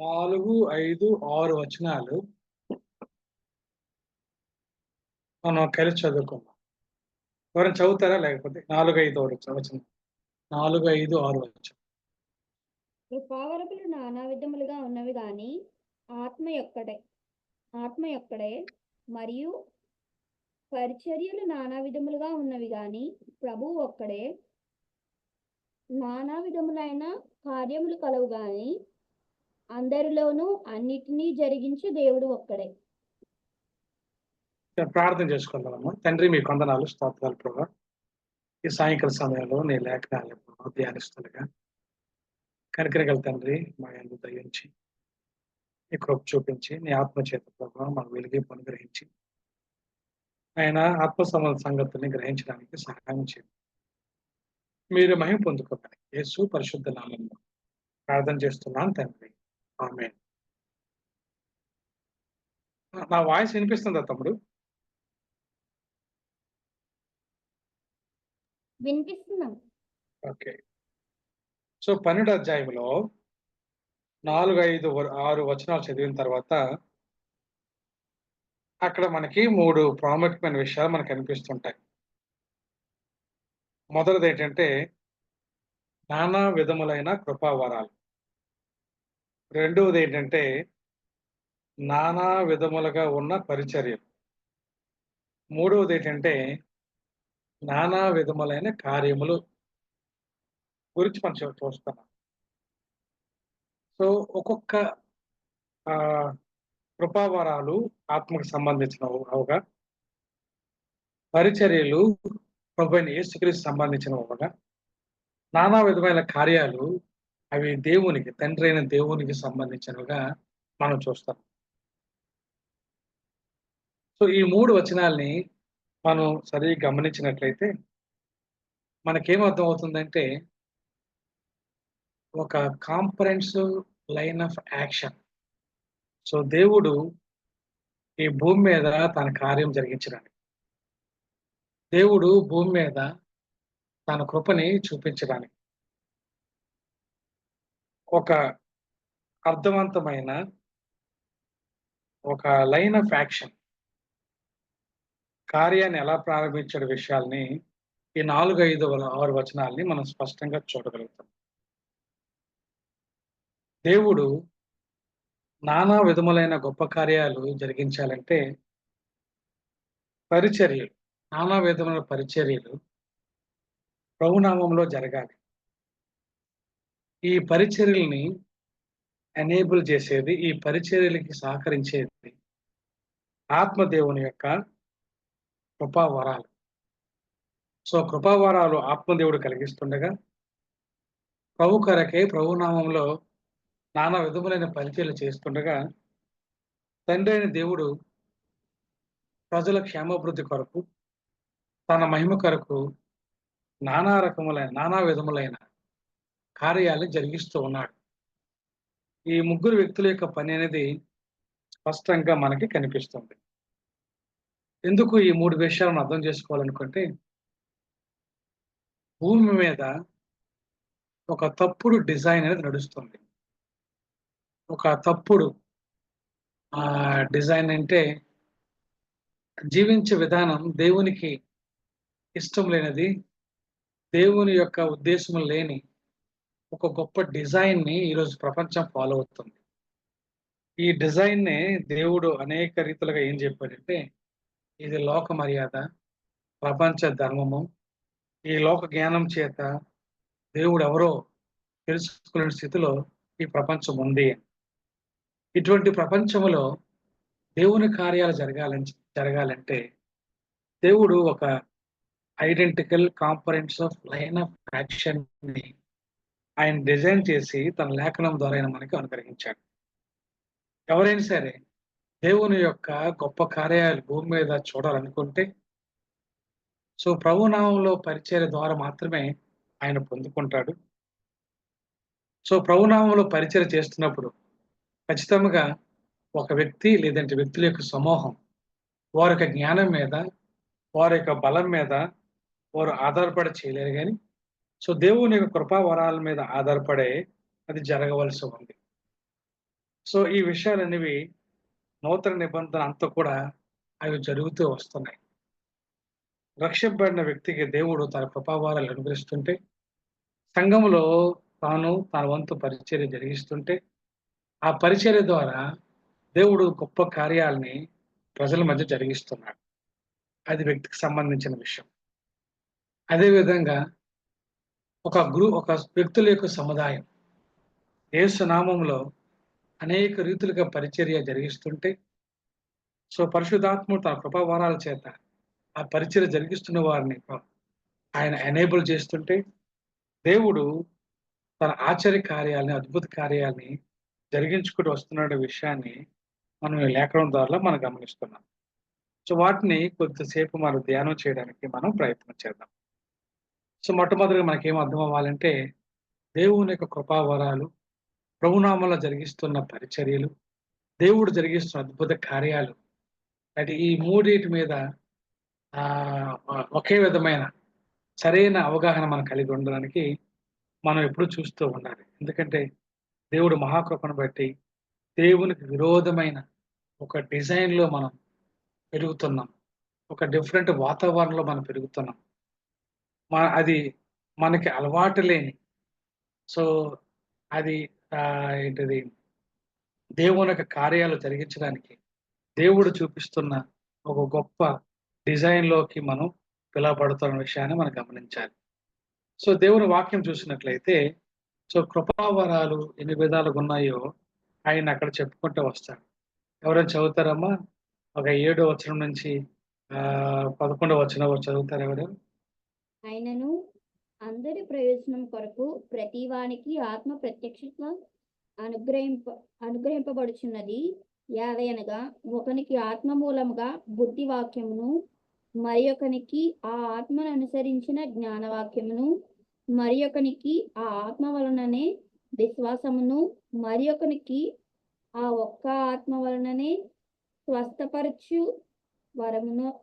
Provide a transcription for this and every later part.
4, 5, 6 వచనాలు మనం కలిసి చదువుకుందాం. ఎవరైనా చదువుతారా? లేకపోతే 4, 5 వచనం. 4, 5, 6 వచనం. కృపావరములు నానా విధములుగా ఉన్నవి గాని ఆత్మ యొక్కడే మరియు పరిచర్యలు నానా విధములుగా ఉన్నవి గాని ప్రభువు ఒక్కడే. నానా విధములైన కార్యములు కలవు గాని అందరిలోనూ అన్నిటినీ జరిగించే దేవుడు ఒక్కడే. ప్రార్థన చేసుకుందామమ్మా. తండ్రి మీ వందనాలు, స్తోత్రాలు ప్రభా. ఈ సాయంకాల సమయంలో నీ లేఖనాలను ధ్యానిస్తుండగా కనికరగల తండ్రి మా యందు దయించి నీ కృప చూపించి నీ ఆత్మచేత ప్రభావ మాకు వెలిగింపు అనుగ్రహించి ఆయన ఆత్మ సంగతిని గ్రహించడానికి సహాయం చేయండి. మీరు మహిమ పొందుకోమని యేసు పరిశుద్ధ నామంలో ప్రార్థన చేస్తున్నాను తండ్రి. ఆమేన్. నా వాయిస్ వినిపిస్తుందా తమ్ముడు? వినిపిస్తున్నాం. ఓకే. సో 12 అధ్యాయంలో 4, 5, 6 వచనాలు చదివిన తర్వాత అక్కడ మనకి 3 ప్రాముఖ్యమైన విషయాలు మనకు కనిపిస్తుంటాయి. మొదటిది ఏంటంటే నానా విధములైన కృపావరాలు. రెండవది ఏంటంటే నానా విధములుగా ఉన్న పరిచర్యలు. మూడవది ఏంటంటే నానా విధములైన కార్యములు గురించి మనం చూస్తున్నాం. సో ఒక్కొక్క కృపావరాలు ఆత్మకు సంబంధించినవిగా, పరిచర్యలు ప్రభువైన యేసుక్రీస్తుకు సంబంధించినవిగా, నానా విధమైన కార్యాలు అవి దేవునికి, తండ్రి అయిన దేవునికి సంబంధించినవిగా మనం చూస్తాం. సో ఈ 3 వచనాల్ని మనం సరిగ్గా గమనించినట్లయితే మనకేం అర్థమవుతుందంటే ఒక comprehensive line of action. So దేవుడు ఈ భూమి మీద తన కార్యం జరిగించడానికి, దేవుడు భూమి మీద తన కృపని చూపించడానికి ఒక అర్థవంతమైన ఒక లైన్ ఆఫ్ యాక్షన్ కార్యాన్ని ఎలా ప్రారంభించే విషయాల్ని ఈ 4, 5, 6 వచనాల్ని మనం స్పష్టంగా చూడగలుగుతాం. దేవుడు నానా విధములైన గొప్ప కార్యాలు జరిగించాలంటే పరిచర్యలు, నానా విధమైన పరిచర్యలు ప్రభునామంలో జరగాలి. ఈ పరిచర్యల్ని ఎనేబుల్ చేసేది, ఈ పరిచర్యలకి సహకరించేది ఆత్మదేవుని యొక్క కృపావరాలు. సో కృపావరాలు ఆత్మదేవుడు కలిగిస్తుండగా ప్రభు కొరకే ప్రభునామంలో నానా విధములైన పరిచర్యలు చేస్తుండగా తండ్రి అయిన దేవుడు ప్రజల క్షేమాభివృద్ధి కొరకు, తన మహిమ కొరకు నానా విధములైన కార్యాలు జరిగిస్తూ ఉన్నాడు. ఈ ముగ్గురు వ్యక్తుల యొక్క పని అనేది స్పష్టంగా మనకి కనిపిస్తుంది. ఎందుకు ఈ 3 విషయాలను అర్థం చేసుకోవాలనుకుంటే భూమి మీద ఒక తప్పుడు డిజైన్ అనేది నడుస్తుంది. ఒక తప్పుడు డిజైన్ అంటే జీవించే విధానం దేవునికి ఇష్టం లేనిది, దేవుని యొక్క ఉద్దేశం లేని ఒక గొప్ప డిజైన్‌ని ఈరోజు ప్రపంచం ఫాలో అవుతుంది. ఈ డిజైన్‌నే దేవుడు అనేక రీతులుగా ఏం చెప్పాడంటే, ఇది లోక మర్యాద, ప్రపంచ ధర్మము, ఈ లోక జ్ఞానం చేత దేవుడెవరో తెలుసుకోలేని స్థితిలో ఈ ప్రపంచం ఉంది. ఇటువంటి ప్రపంచంలో దేవుని కార్యాలు జరగాలంటే దేవుడు ఒక ఐడెంటికల్ కాంపరెన్స్ లైన్ ఆఫ్ యాక్షన్‌ని ఆయన డిజైన్ చేసి తన లేఖనం ద్వారా ఆయన మనకి అనుగ్రహించాడు. ఎవరైనా సరే దేవుని యొక్క గొప్ప కార్యాలు భూమి మీద చూడాలనుకుంటే సో ప్రభునామంలో పరిచర్య ద్వారా మాత్రమే ఆయన పొందుకుంటాడు. సో ప్రభునామంలో పరిచర్య చేస్తున్నప్పుడు ఖచ్చితంగా ఒక వ్యక్తి లేదంటే వ్యక్తుల యొక్క సమూహం వారి యొక్క జ్ఞానం మీద, వారి యొక్క బలం మీద వారు ఆధారపడి చేయలేరు గాని సో దేవుని యొక్క కృపా వరాల మీద ఆధారపడే అది జరగవలసి ఉంది. సో ఈ విషయాలనేవి నూతన నిబంధన అంతా కూడా అవి జరుగుతూ వస్తున్నాయి. రక్షింపబడిన వ్యక్తికి దేవుడు తన కృపావరాలు అనుగ్రహిస్తుంటే, సంఘములో తాను తన వంతు పరిచర్య జరిగిస్తుంటే, ఆ పరిచర్య ద్వారా దేవుడు గొప్ప కార్యాల్ని ప్రజల మధ్య జరిగిస్తున్నాడు. అది వ్యక్తికి సంబంధించిన విషయం. అదే విధంగా ఒక వ్యక్తుల యొక్క సముదాయం యేసు నామములో అనేక రీతులుగా పరిచర్య జరిగిస్తుంటే, సో పరిశుద్ధాత్ముడు తన కృపావరాల చేత ఆ పరిచర్య జరిగిస్తున్న వారిని ఆయన ఎనేబుల్ చేస్తుంటే, దేవుడు తన ఆశ్చర్య కార్యాలని, అద్భుత కార్యాలని జరిగించుకుంటూ వస్తున్న విషయాన్ని మనం ఈ లేఖనం ద్వారా మనం గమనిస్తున్నాం. సో వాటిని కొద్దిసేపు మనం ధ్యానం చేయడానికి మనం ప్రయత్నం చేద్దాం. సో మొట్టమొదటిగా మనకేం అర్థం అవ్వాలంటే, దేవుని యొక్క కృపావరాలు, ప్రభునామంలో జరిగిస్తున్న పరిచర్యలు, దేవుడు జరిగిస్తున్న అద్భుత కార్యాలు, అంటే ఈ మూడిటి మీద ఒకే విధమైన సరైన అవగాహన మనం కలిగి ఉండడానికి మనం ఎప్పుడూ చూస్తూ ఉండాలి. ఎందుకంటే దేవుడు మహాకృపను బట్టి దేవునికి విరోధమైన ఒక డిజైన్‌లో మనం పెరుగుతున్నాం. ఒక డిఫరెంట్ వాతావరణంలో మనం పెరుగుతున్నాం. అది మనకి అలవాటు లేని, సో అది ఏంటిది దేవుని యొక్క కార్యాలు జరిగించడానికి దేవుడు చూపిస్తున్న ఒక గొప్ప డిజైన్‌లోకి మనం పిలవబడుతున్న విషయాన్ని మనం గమనించాలి. సో దేవుని వాక్యం చూసినట్లయితే, సో కృపావరాలు ఎన్ని విధాలుగా ఉన్నాయో ఆయన అక్కడ చెప్పుకుంటూ వస్తాడు. ఎవరైనా చదువుతారమ్మా? ఒక 7వ వచనం నుంచి 11వ వచనం వరకు చదువుతారా ఎవరైనా? ఆయనను అందరి ప్రయోజనం కొరకు ప్రతివానికి ఆత్మ ప్రత్యక్షత అనుగ్రహింపబడుచున్నది. యాదయనగా ఒకనికి ఆత్మ మూలముగా బుద్ధి వాక్యమును, మరి ఒకనికి ఆ ఆత్మను అనుసరించిన జ్ఞానవాక్యమును, మరి ఒకనికి ఆ ఆత్మ వలననే విశ్వాసమును, మరి ఒకనికి ఆ ఒక్క ఆత్మ వలననే స్వస్థపరచు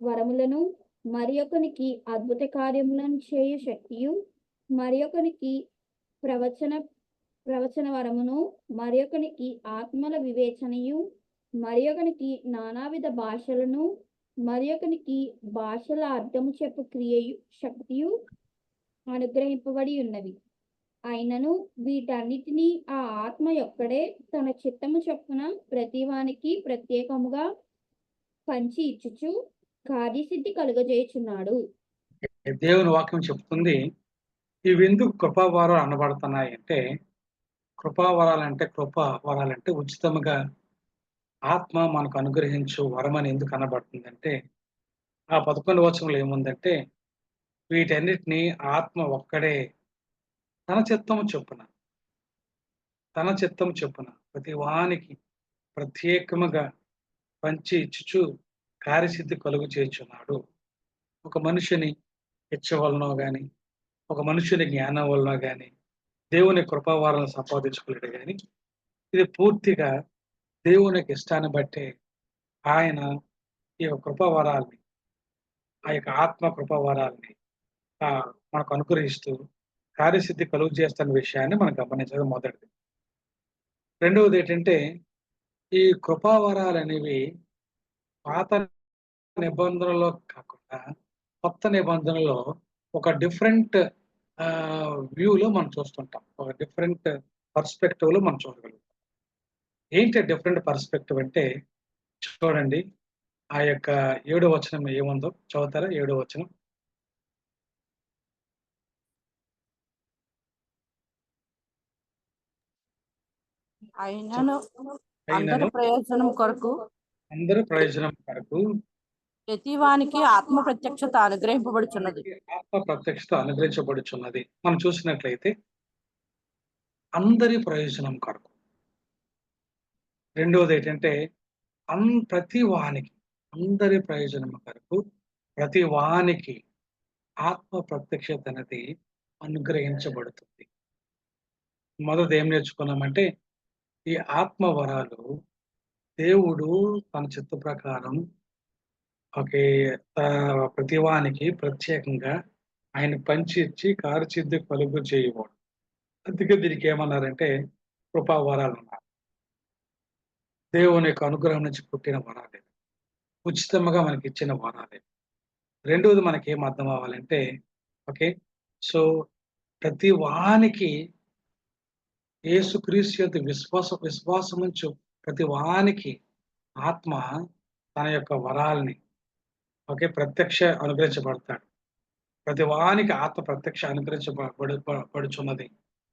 వరములను, మరి ఒకనికి అద్భుత కార్యములను చేయు శక్తియు, మరి ఒకనికి ప్రవచన వరమును, మరి ఒకనికి ఆత్మల వివేచనయు, మరి ఒకనికి నానావిధ భాషలను, మరి ఒకనికి భాషల అర్థము చెప్పు క్రియయు శక్తియు అనుగ్రహింపబడి ఉన్నవి. అయినను వీటన్నిటినీ ఆ ఆత్మ యొక్కడే తన చిత్తము చొప్పున ప్రతివానికి ప్రత్యేకముగా పంచి ఇచ్చుచు కార్యసిద్ధి కలుగజేయుచున్నాడు. దేవుని వాక్యం చెప్తుంది, ఇవెందుకు కృపావరాలు అనబడుతున్నాయి అంటే, కృపావరాలంటే ఉచితముగా ఆత్మ మనకు అనుగ్రహించు వరమని ఎందుకు అనబడుతుందంటే, ఆ 11వ వచనంలో ఏముందంటే, వీటన్నిటిని ఆత్మ ఒక్కడే తన చిత్తము చొప్పున ప్రతి వానికి ప్రత్యేకముగా పంచి ఇచ్చుచు కార్యసిద్ధి కలుగు చేయుచున్నాడు. ఒక మనిషిని ఇచ్చ వలనో గాని, ఒక మనుషుని జ్ఞానం వలన గాని, దేవుని కృపావరాలను సంపాదించుకోలేడు గాని, ఇది పూర్తిగా దేవునికి ఇష్టాన్ని బట్టే ఆయన ఈ యొక్క కృపావరాల్ని, ఆ యొక్క ఆత్మ కృపావరాల్ని మనకు అనుగ్రహిస్తూ కార్యసిద్ధి కలుగు చేస్తున్న విషయాన్ని మనం గమనించడం మొదటిది. రెండవది ఏంటంటే, ఈ కృపావరాలనేవి పాత నిబంధనలో కాకుండా కొత్త నిబంధనలో ఒక డిఫరెంట్ వ్యూలో మనం చూస్తుంటాం. ఒక డిఫరెంట్ పర్స్పెక్టివ్‌లో మనం చూడగలుగుతాం. ఏంటి డిఫరెంట్ పర్స్పెక్టివ్ అంటే, చూడండి ఆ యొక్క 7వ వచనం ఏముందో చదువుతారా? 7వ వచనం. అయినను అయినను అందరి ప్రయోజనం కొరకు ప్రతివానికి ఆత్మ ప్రత్యక్షత అనుగ్రహింపబడుచున్నది. ఆత్మ ప్రత్యక్షత అనుగ్రహించబడుచున్నది. మనం చూసినట్లయితే అందరి ప్రయోజనం కొరకు. రెండవది ఏంటంటే, ప్రతి వానికి, అందరి ప్రయోజనం కొరకు ప్రతి వానికి ఆత్మ ప్రత్యక్షత అనేది అనుగ్రహించబడుతుంది. మొదట ఏం నేర్చుకున్నామంటే, ఈ ఆత్మ వరాలు దేవుడు తన చిత్త ప్రకారం ప్రతి వానికి ప్రత్యేకంగా ఆయన పంచి ఇచ్చి కార్యసిద్ధి కలుగు చేయవాడు. అందుకే దీనికి ఏమన్నారంటే కృపావరాలు అన్నారు. దేవుని యొక్క అనుగ్రహం నుంచి పుట్టిన వరాలే, ఉచితంగా మనకి ఇచ్చిన వరాలే. రెండోది మనకి ఏం అర్థం అవ్వాలంటే, ఓకే, సో ప్రతి వానికి యేసుక్రీస్తు యందు విశ్వాసముంచు ప్రతి వానికి ఆత్మ తన యొక్క వరాల్ని, ఓకే, అనుగ్రహించబడతాడు. ప్రతి వానికి ఆత్మ పడుచున్నది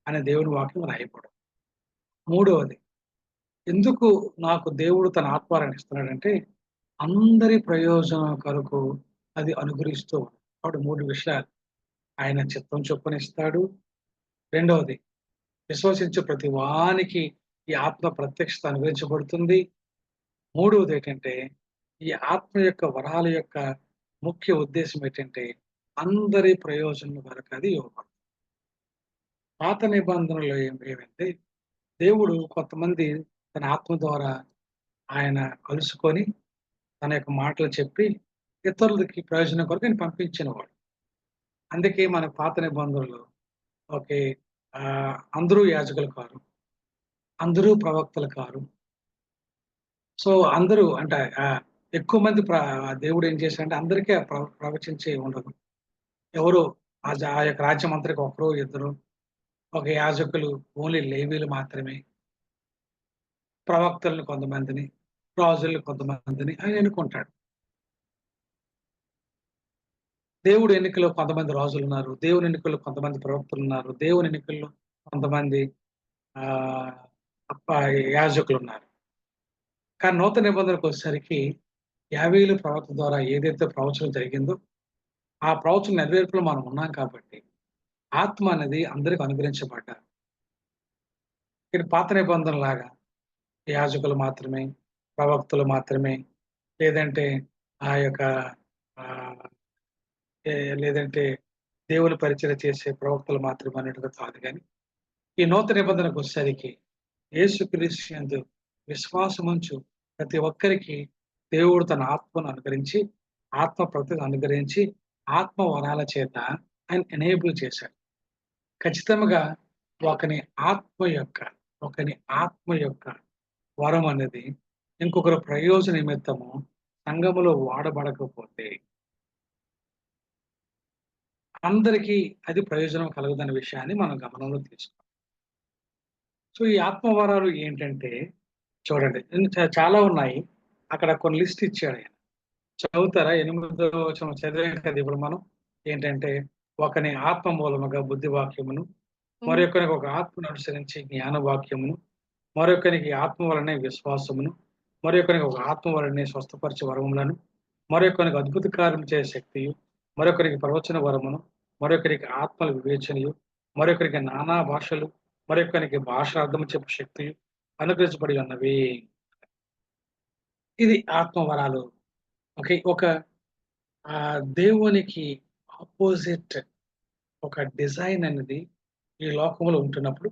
అనే దేవుని వాక్యం రాయబడు. మూడవది, ఎందుకు నాకు దేవుడు తన ఆత్మవరాన్ని ఇస్తున్నాడంటే, అందరి ప్రయోజనం కొరకు అది అనుగ్రహిస్తూ ఉన్నాడు. కాబట్టి 3 విషయాలు. ఆయన చిత్తం చొప్పున ఇస్తాడు. రెండవది, విశ్వసించే ప్రతి వానికి ఈ ఆత్మ ప్రత్యక్షత అనుగ్రహించబడుతుంది. మూడవది ఏంటంటే, ఈ ఆత్మ యొక్క వరాల యొక్క ముఖ్య ఉద్దేశం ఏంటంటే, అందరి ప్రయోజనం వరకు అది ఇవ్వబడుతుంది. పాత నిబంధనలో ఏమంటే, దేవుడు కొంతమంది తన ఆత్మ ద్వారా ఆయన కలుసుకొని తన యొక్క మాటలు చెప్పి ఇతరులకి ప్రయోజనం కొరకు ఆయన పంపించినవాడు. అందుకే మన పాత నిబంధనలో, ఓకే, అందరూ యాజకులు కారు, అందరూ ప్రవక్తలు కారు. సో అందరూ అంటే ఎక్కువ మంది దేవుడు ఏం చేశాడంటే అందరికీ ప్రవచించే ఉండదు. ఎవరు ఆ యొక్క రాజ్యం అంతరికి ఒకరు ఇద్దరు, ఒక యాజకులు ఓన్లీ లేవీలు మాత్రమే, ప్రవక్తలను కొంతమందిని, రాజులను కొంతమందిని ఆయన ఎన్నుకుంటాడు. దేవుడు ఎన్నికలో కొంతమంది రాజులు ఉన్నారు, దేవుని ఎన్నికల్లో కొంతమంది ప్రవక్తలు ఉన్నారు, దేవుని ఎన్నికల్లో కొంతమంది ఆ యాజకులు ఉన్నారు. కానీ నూతన నిబంధనకు వచ్చేసరికి 50 ప్రవక్త ద్వారా ఏదైతే ప్రవచనం జరిగిందో ఆ ప్రవచన నెరవేర్పులో మనం ఉన్నాం కాబట్టి ఆత్మ అనేది అందరికి అనుగ్రహించబడ్డారు. ఇది పాత నిబంధన లాగా యాజకులు మాత్రమే, ప్రవక్తలు మాత్రమే, లేదంటే ఆ యొక్క లేదంటే దేవుని పరిచయం చేసే ప్రవక్తలు మాత్రమే అన్నట్టుగా కాదు. కానీ ఈ నూతన నిబంధనకు వచ్చేసరికి యేసుక్రీస్తు యందు విశ్వాసముంచు ప్రతి ఒక్కరికి దేవుడు తన ఆత్మను అనుగ్రహించి, ఆత్మ ప్రతిని అనుగ్రహించి, ఆత్మ వరాల చేత ఆయన ఎనేబుల్ చేశాడు. ఖచ్చితంగా ఒకని ఆత్మ యొక్క వరం అనేది ఇంకొకరి ప్రయోజన నిమిత్తము సంఘములో వాడబడకపోతే అందరికీ అది ప్రయోజనం కలగదనే విషయాన్ని మనం గమనంలో తీసుకోవాలి. సో ఈ ఆత్మవరాలు ఏంటంటే చూడండి, చాలా ఉన్నాయి. అక్కడ కొన్ని లిస్ట్ ఇచ్చాడు ఆయన. చదువుతారా? 8వ వచనం చదివాం కదా ఇప్పుడు మనం. ఏంటంటే, ఒకని ఆత్మ మూలముగా బుద్ధి వాక్యమును, మరొకరికి ఒక ఆత్మను అనుసరించి జ్ఞాన వాక్యమును, మరొకరికి ఆత్మ వలనే విశ్వాసమును, మరొకరికి ఒక ఆత్మ వలనే స్వస్థపరిచే వరములను, మరొకరికి అద్భుత కార్యం చేసే శక్తియు, మరొకరికి ప్రవచన వరమును, మరొకరికి ఆత్మల వివేచనయు, మరొకరికి నానా భాషలు, మరొకరికి భాష అర్థం చెప్పే శక్తియు అనుగ్రహించబడి ఉన్నవి. ఇది ఆత్మవరాలు. ఓకే, ఒక దేవునికి ఆపోజిట్ ఒక డిజైన్ అనేది ఈ లోకంలో ఉంటున్నప్పుడు,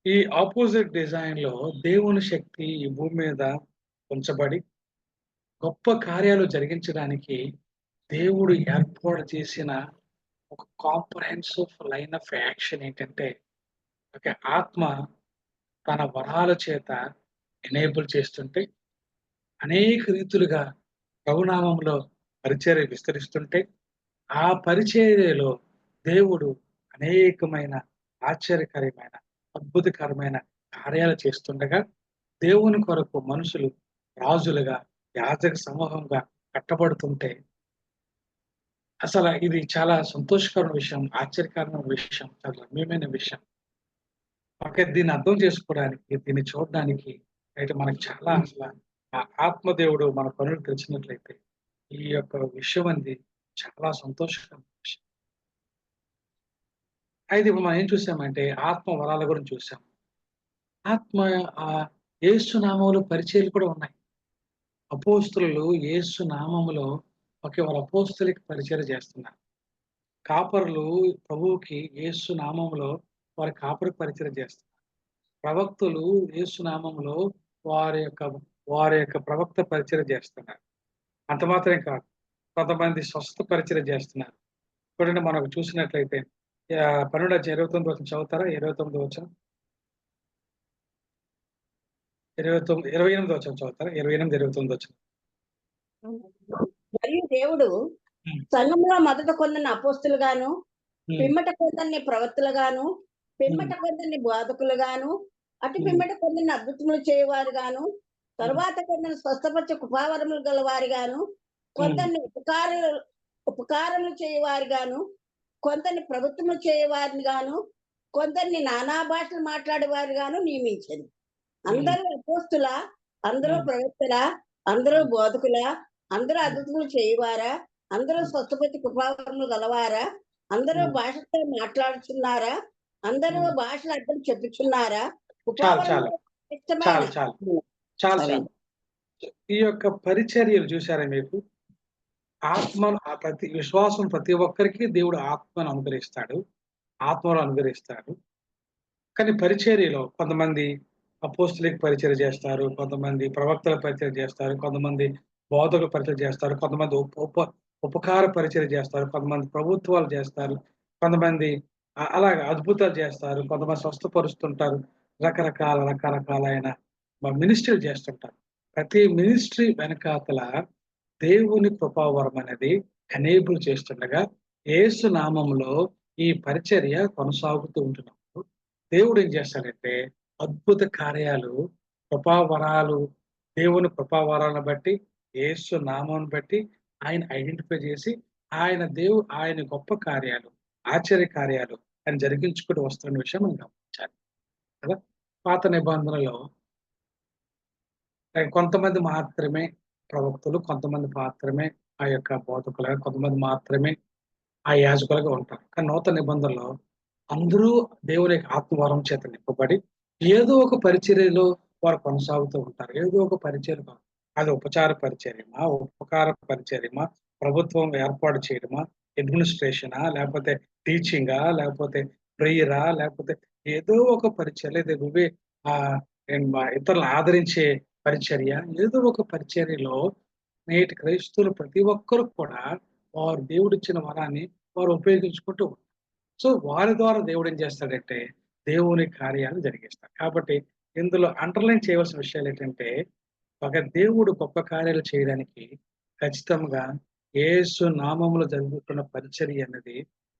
ఈ ఆపోజిట్ డిజైన్ లో దేవుని శక్తి ఈ భూమి మీద ఉంచబడి గొప్ప కార్యాలు జరిగించడానికి దేవుడు ఏర్పాటు చేసిన ఒక కాంప్రహెన్సివ్ లైన్ ఆఫ్ యాక్షన్ ఏంటంటే, ఒక ఆత్మ తన వరాల చేత ఎనేబుల్ చేస్తుంటే, అనేక రీతులుగా ప్రభునామంలో పరిచర్య విస్తరిస్తుంటే, ఆ పరిచర్యలో దేవుడు అనేకమైన ఆశ్చర్యకరమైన అద్భుతకరమైన కార్యాలు చేస్తుండగా దేవుని కొరకు మనుషులు రాజులుగా యాజక సమూహంగా కట్టబడుతుంటే అసలు ఇది చాలా సంతోషకరమైన విషయం, ఆశ్చర్యకరమైన విషయం, చాలా రమ్యమైన విషయం. ఓకే, దీన్ని అర్థం చేసుకోవడానికి, దీన్ని చూడడానికి అయితే మనకి చాలా అసలు ఆ ఆత్మదేవుడు మన పనులు తెలిసినట్లయితే ఈ యొక్క విషయం అనేది చాలా సంతోషకరమైన విషయం. అయితే ఇప్పుడు మనం ఏం చూసామంటే ఆత్మ వరాల గురించి చూసాం. ఆత్మ యేసు నామములో పరిచయాలు కూడా ఉన్నాయి. అపోస్తులు యేసు నామములో వాళ్ళ అపోస్తులకి పరిచయం చేస్తున్నారు. కాపరులు ప్రభువుకి యేసు నామములో వారి కాపరికి పరిచయం చేస్తున్నారు. ప్రవక్తలు యేసు నామములో వారి యొక్క ప్రవక్త పరిచయం చేస్తున్నారు. అంత మాత్రమే కాదు, కొంతమంది స్వస్థ పరిచయం చేస్తున్నారు. చూడండి, మనకు చూసినట్లయితే 12 29 చదువుతారా? 29 వచనం. 28 వచనం చదువుతారా? 28, 29 వచనం. మరియు దేవుడు ఉమ్, సంఘంలో మొదట కొందరిని అపోస్తులుగాను, ఉమ్, పిమ్మట కొందరిని ప్రవక్తలుగాను, పిమ్మట ఉమ్, కొందరిని బోధకులుగాను, అటు ఉమ్, పిమ్మట కొందరిని అద్భుతములు చేయవారుగాను, తరువాత కొందరిని స్వస్థపరచ కృపావరములు గలవారిగాను, కొందరిని ఉపకారములు చేయవారిగాను, కొందరిని ప్రభుత్వములు చేయవారిని గాను, కొందరిని నానా భాషలు మాట్లాడేవారిగాను నియమించింది. అందరూ అపోస్తుల, అందరూ ఉమ్, ప్రవక్తల, అందరూ బోధకుల, అందరూ అద్భుతములు చేయవారా, అందరూ స్వస్థపతి కృపావరములు గలవారా, అందరూ ఉమ్. భాషతో మాట్లాడుచున్నారా, అందరూ ఉమ్. భాషలు అర్థం చెప్పుచున్నారా, చాలు చాలు కృపావరములు ఇష్టమైన చాలు చాలు చాలు సరే. చాలు. ఈ యొక్క పరిచర్యలు చూసారా మీకు? ఆత్మను ప్రతి విశ్వాసం ప్రతి ఒక్కరికి దేవుడు ఆత్మను అనుగ్రహిస్తాడు, ఆత్మను అనుగ్రహిస్తాడు. కానీ పరిచర్యలో కొంతమంది అపోస్తులకు పరిచర్య చేస్తారు, కొంతమంది ప్రవక్తల పరిచర్య చేస్తారు, కొంతమంది బోధకుల పరిచర్య చేస్తారు, కొంతమంది ఉపకార పరిచర్య చేస్తారు, కొంతమంది ప్రభుత్వాలు చేస్తారు, కొంతమంది అలాగ అద్భుతాలు చేస్తారు, కొంతమంది స్వస్థపరుస్తుంటారు. రకరకాలైన మినిస్ట్రీలు చేస్తుంటారు. ప్రతి మినిస్ట్రీ వెనకాతల దేవుని కృపావరం అనేది ఎనేబుల్ చేస్తుండగా యేసు నామములో ఈ పరిచర్య కొనసాగుతూ ఉంటున్నప్పుడు దేవుడు ఏం చేస్తాడంటే అద్భుత కార్యాలు, కృపావరాలు, దేవుని కృపావరాలను బట్టి, యేసు నామాన్ని బట్టి ఆయన ఐడెంటిఫై చేసి ఆయన గొప్ప కార్యాలు, ఆశ్చర్య కార్యాలు ఆయన జరిగించుకుంటూ వస్తున్న విషయం మనం గమనించాలి కదా. పాత నిబంధనలో కొంతమంది మాత్రమే ప్రవక్తలు, కొంతమంది మాత్రమే ఆ యొక్క బోధకులుగా, కొంతమంది మాత్రమే ఆ యాజకులుగా ఉంటారు. కానీ నూతన నిబంధనలో అందరూ దేవుని యొక్క ఆత్మవరం చేత నింపబడి ఏదో ఒక పరిచర్యలో వారు కొనసాగుతూ ఉంటారు. ఏదో ఒక పరిచర్య, అది ఉపచార పరిచర్యమా, ఉపకార పరిచర్యమా, ప్రభుత్వం ఏర్పాటు చేయడమా, అడ్మినిస్ట్రేషనా, లేకపోతే టీచింగా, లేకపోతే ప్రేయరా, లేకపోతే ఏదో ఒక పరిచర్య, లేదా ఆ ఇతరులను ఆదరించే పరిచర్య, ఏదో ఒక పరిచర్యలో నేటి క్రైస్తవులు ప్రతి ఒక్కరు కూడా వారు దేవుడిచ్చిన వరాన్ని వారు ఉపయోగించుకుంటూ ఉంటారు. సో వారి ద్వారా దేవుడు ఏం చేస్తాడంటే దేవుని కార్యాలు జరిగిస్తాడు. కాబట్టి ఇందులో అండర్లైన్ చేయవలసిన విషయాలు ఏంటంటే ఒక దేవుడు గొప్ప కార్యాలు చేయడానికి ఖచ్చితంగా యేసు నామములో జరుగుతున్న పరిచర్య అన్నది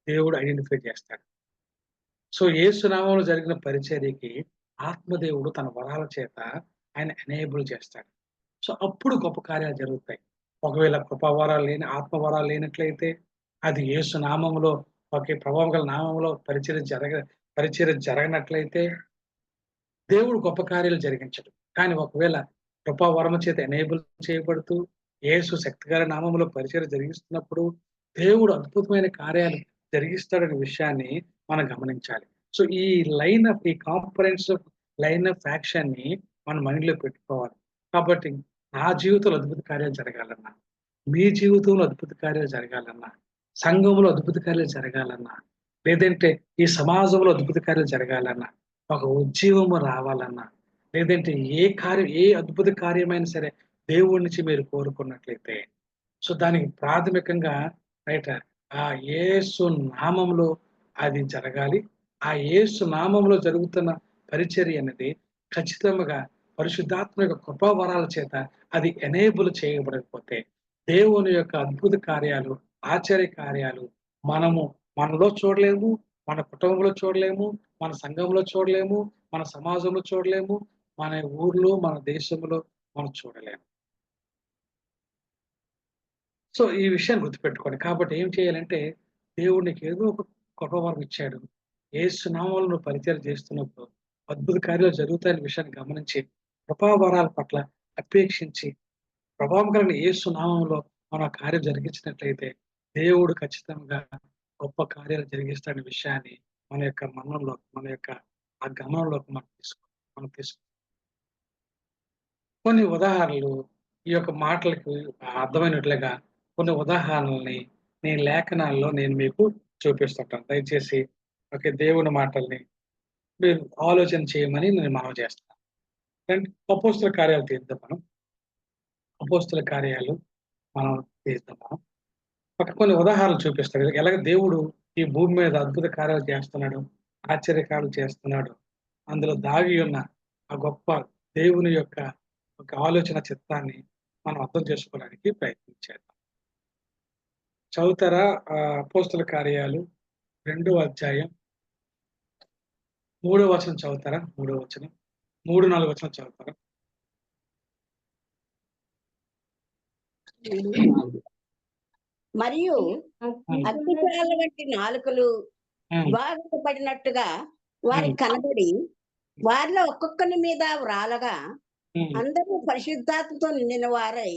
దేవుడు ఐడెంటిఫై చేస్తాడు. సో యేసు నామములో జరిగిన పరిచర్యకి ఆత్మదేవుడు తన వరాల చేత ఆయన ఎనేబుల్ చేస్తాడు. సో అప్పుడు గొప్ప కార్యాలు జరుగుతాయి. ఒకవేళ కృపావరాలు లేని, ఆత్మవరాలు లేనట్లయితే అది యేసు నామములో, ఒకే ప్రభావం గల నామములో పరిచర్య జరగనట్లయితే దేవుడు గొప్ప కార్యాలు జరిగించడు. కానీ ఒకవేళ కృపావరము చేత ఎనేబుల్ చేయబడుతూ యేసు శక్తిగల నామములో పరిచర్య జరిగిస్తున్నప్పుడు దేవుడు అద్భుతమైన కార్యాలు జరిగిస్తాడనే విషయాన్ని మనం గమనించాలి. సో ఈ కాంప్రహెన్సివ్ లైన్ ఆఫ్ యాక్షన్ ని మన మైండ్ లో పెట్టుకోవాలి. కాబట్టి నా జీవితంలో అద్భుత కార్యాలు జరగాలన్నా, మీ జీవితంలో అద్భుత కార్యాలు జరగాలన్నా, సంఘంలో అద్భుత కార్యాలు జరగాలన్నా, లేదంటే ఈ సమాజంలో అద్భుత కార్యాలు జరగాలన్నా, ఒక ఉద్యోగము రావాలన్నా, లేదంటే ఏ అద్భుత కార్యమైనా సరే దేవుడి నుంచి మీరు కోరుకున్నట్లయితే సో దానికి ప్రాథమికంగా రైట్ ఆ యేసు నామంలో అది జరగాలి. ఆ యేసు నామంలో జరుగుతున్న పరిచర్య అనేది ఖచ్చితంగా పరిశుద్ధాత్మ యొక్క కృపావరాల చేత అది ఎనేబుల్ చేయబడకపోతే దేవుని యొక్క అద్భుత కార్యాలు, ఆశ్చర్య కార్యాలు మనలో చూడలేము, మన కుటుంబంలో చూడలేము, మన సంఘంలో చూడలేము, మన సమాజంలో చూడలేము, మన ఊర్లో, మన దేశంలో మనం చూడలేము. సో ఈ విషయాన్ని గుర్తుపెట్టుకోండి. కాబట్టి ఏం చేయాలంటే దేవుడు నీకు ఏదో ఒక కృపావరం ఇచ్చాడు. యేసు నామములో నువ్వు పరిచర్య చేస్తున్నప్పుడు అద్భుత కార్యాలు జరుగుతాయనే విషయాన్ని గమనించి కృపావరాల పట్ల అపేక్షించి ప్రభావం కలిగిన యేసు నామములో మనం ఆ కార్యం జరిగించినట్లయితే దేవుడు ఖచ్చితంగా గొప్ప కార్యాలు జరిగిస్తాడనే విషయాన్ని మన యొక్క ఆ గమనంలోకి మనం తీసుకో. కొన్ని ఉదాహరణలు ఈ యొక్క మాటలకు అర్థమైనట్లుగా కొన్ని ఉదాహరణల్ని నేను లేఖనాల్లో నేను మీకు చూపిస్తుంటాను. దయచేసి దేవుని మాటల్ని మీరు ఆలోచన చేయమని నేను మనవి చేస్తాను. అపోస్తుల కార్యాలు తీద్దాం మనం. అపోస్తుల కార్యాలు మనం తీద్దాం మనం. కొన్ని ఉదాహరణలు చూపిస్తాడు. ఎలాగ దేవుడు ఈ భూమి మీద అద్భుత కార్యాలు చేస్తున్నాడు, ఆశ్చర్యకాలు చేస్తున్నాడు. అందులో దాగి ఉన్న ఆ గొప్ప దేవుని యొక్క ఒక ఆలోచన చిత్తాన్ని మనం అర్థం చేసుకోవడానికి ప్రయత్నించేద్దాం. చదువుతారా? అపోస్తల కార్యాలు 2వ అధ్యాయం 3వ వచనం చదువుతారా? 3వ వచనం 3-4 వచనం చదువుతారా? మరియు అగ్నిజ్వాలల వంటి నాలుకలు విభాగింపబడినట్టుగా వారికి కనబడి వారిలో ఒక్కొక్కరి మీద వ్రాలగా అందరూ పరిశుద్ధాత్మతో నిండిన వారై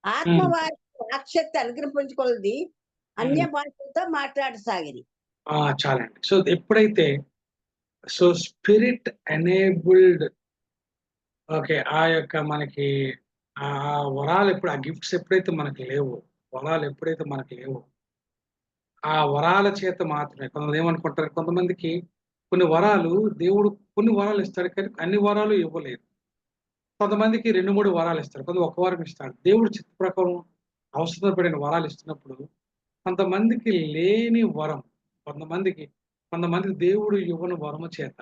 ఆత్మ వారి వాక్శక్తి అనుగ్రహించుకొలది అన్య భాషలతో మాట్లాడసాగిరి. చాలండి. సో ఎప్పుడైతే స్పిరిట్ ఎనేబుల్డ్ ఓకే ఆ యొక్క మనకి ఆ వరాలు ఎప్పుడు, ఆ గిఫ్ట్స్ ఎప్పుడైతే మనకి లేవు, వరాలు ఎప్పుడైతే మనకి లేవు, ఆ వరాల చేత మాత్రమే కొంతమంది ఏమనుకుంటారు, కొంతమందికి కొన్ని వరాలు దేవుడు కొన్ని వరాలు ఇస్తాడు కానీ అన్ని వరాలు ఇవ్వలేదు. కొంతమందికి 2-3 వరాలు ఇస్తాడు, కొంత ఒక వరం ఇస్తాడు. దేవుడు చిత్త ప్రకారం అవసరపడిన వరాలు ఇస్తున్నప్పుడు కొంతమందికి లేని వరం, కొంతమందికి దేవుడు ఇవ్వని వరము చేత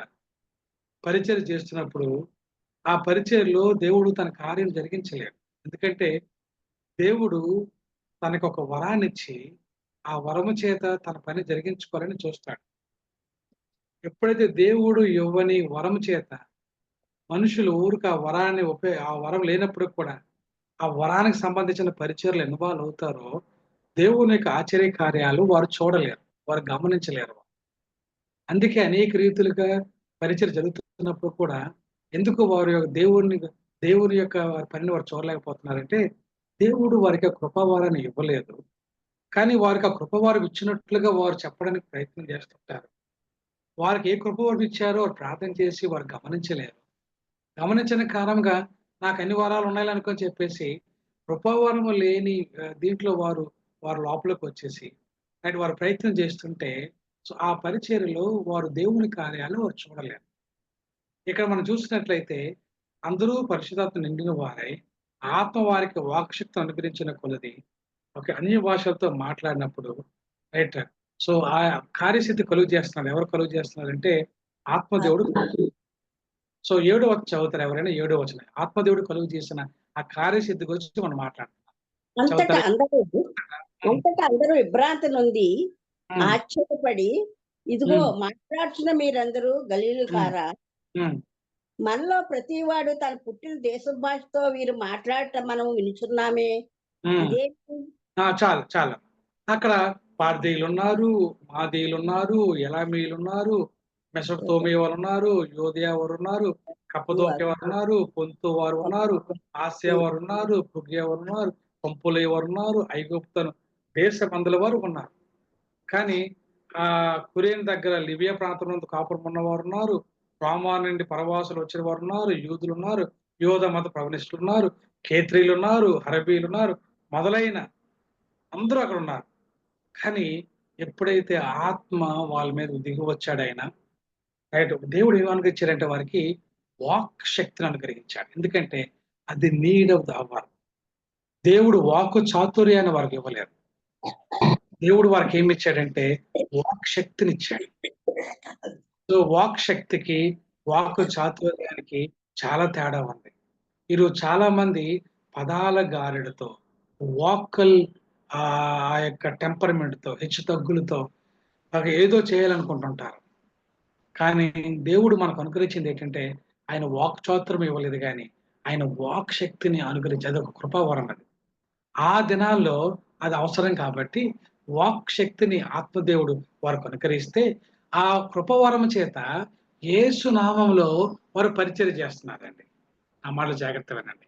పరిచయం చేస్తున్నప్పుడు ఆ పరిచయంలో దేవుడు తన కార్యం జరిగించలేడు. ఎందుకంటే దేవుడు తనకు ఒక వరాన్నిచ్చి ఆ వరము చేత తన పని జరిగించుకోవాలని చూస్తాడు. ఎప్పుడైతే దేవుడు ఇవ్వని వరము చేత మనుషులు ఊరికి ఆ వరం లేనప్పుడు కూడా ఆ వరానికి సంబంధించిన పరిచయాలు ఇన్వాల్వ్ అవుతారో దేవుని యొక్క ఆశ్చర్య కార్యాలు వారు చూడలేరు, వారు గమనించలేరు. అందుకే అనేక రీతులుగా పరిచయం జరుగుతున్నప్పుడు కూడా ఎందుకు వారి యొక్క దేవుని యొక్క పనిని వారు చూడలేకపోతున్నారంటే దేవుడు వారికి ఆ కృపావారాన్ని ఇవ్వలేదు. కానీ వారికి ఆ కృపవారం ఇచ్చినట్లుగా వారు చెప్పడానికి ప్రయత్నం చేస్తుంటారు. వారికి ఏ కృపవారం ఇచ్చారో వారు ప్రార్థన చేసి వారు గమనించలేరు. గమనించిన కారణంగా నాకు అన్ని వరాలు ఉన్నాయి అనుకొని చెప్పేసి కృపావరము లేని దీంట్లో వారు లోపలికి వచ్చేసి వారు ప్రయత్నం చేస్తుంటే ఆ పరిచర్యలో వారు దేవుని కార్యాలు వారు చూడలేరు. ఇక్కడ మనం చూసినట్లయితే అందరూ పరిశుద్ధాత్మ నిండిన వారై ఆత్మ వారికి వాక్శక్తి అనుగ్రహించిన కొలది ఒక అన్య భాషలతో మాట్లాడినప్పుడు రైట్. సో ఆ కార్యసిద్ధి కలుగు చేస్తున్నారు. ఎవరు కలుగు చేస్తున్నారంటే ఆత్మదేవుడు. సో 7వ చదువుతారు ఎవరైనా? 7వ వచనం ఆత్మదేవుడు కలుగు చేసిన ఆ కార్యసిద్ధి గురించి మనం మాట్లాడుతున్నాం. అంతటా అందరూ విభ్రాంతి నొంది ఆశ్చర్యపడి ఇదిగో మాట్లాడుతున్న మీరందరూ గలీలు కారా? మనలో ప్రతివాడు తన పుట్టిన దేశ భాషతో వీరు మాట్లాడటం మనం వినుచున్నామే. చాలా అక్కడ పార్దీయులు ఉన్నారు, మాదీయులు ఉన్నారు, ఎలామీయులు ఉన్నారు, మెసొపొతేమియా వారు ఉన్నారు, యోదియా వారు ఉన్నారు, కప్పదోక్య వారు ఉన్నారు, పొంతు వారు ఉన్నారు, ఆసియా వారు ఉన్నారు, పుగ్యా వారు ఉన్నారు, పంపులే వారు ఉన్నారు, ఐగుప్తు దేశ మందుల వారు ఉన్నారు. కానీ ఆ కురేన్ దగ్గర లిబియా ప్రాంతం నుండి కాపురం ఉన్నవారు ఉన్నారు, రోమా నుండి పరవాసులు వచ్చిన వారు ఉన్నారు, యూదులు ఉన్నారు, యోధ మత ప్రవనిష్ఠులు ఉన్నారు, ఖేత్రీలు ఉన్నారు, హరబీలు ఉన్నారు, మొదలైన అందరూ అక్కడ ఉన్నారు. కానీ ఎప్పుడైతే ఆత్మ వాళ్ళ మీద దిగి వచ్చాడు ఆయన రైట్, దేవుడు ఏం అనుగ్రహించాడంటే వారికి వాక్ శక్తిని అనుగ్రహించాడు. ఎందుకంటే అది నీడ్ ఆఫ్ ద అవర్. దేవుడు వాక్కు చాతుర్యాన్ని వారికి ఇవ్వలేరు. దేవుడు వారికి ఏమి ఇచ్చాడంటే వాక్ శక్తిని ఇచ్చాడు. సో వాక్ శక్తికి వాక్ చాతుర్యానికి చాలా తేడా ఉంది. ఈరోజు చాలా మంది పదాల గారెడతో వాకల్ ఆ యొక్క టెంపర్మెంట్ తో హెచ్చు తగ్గులతో ఏదో చేయాలనుకుంటుంటారు. కానీ దేవుడు మనకు అనుగ్రహించింది ఏంటంటే ఆయన వాక్ చాతుర్యం ఇవ్వలేదు, కానీ ఆయన వాక్ శక్తిని అనుగ్రహించి అది ఒక కృపావరం. అది ఆ దినాల్లో అది అవసరం కాబట్టి వాక్ శక్తిని ఆత్మదేవుడు వారికి అనుగ్రహిస్తే ఆ కృపవరం చేత యేసు నామంలో వారు పరిచర్య చేస్తున్నారండి. ఆ మాటలు జాగ్రత్త వినండి.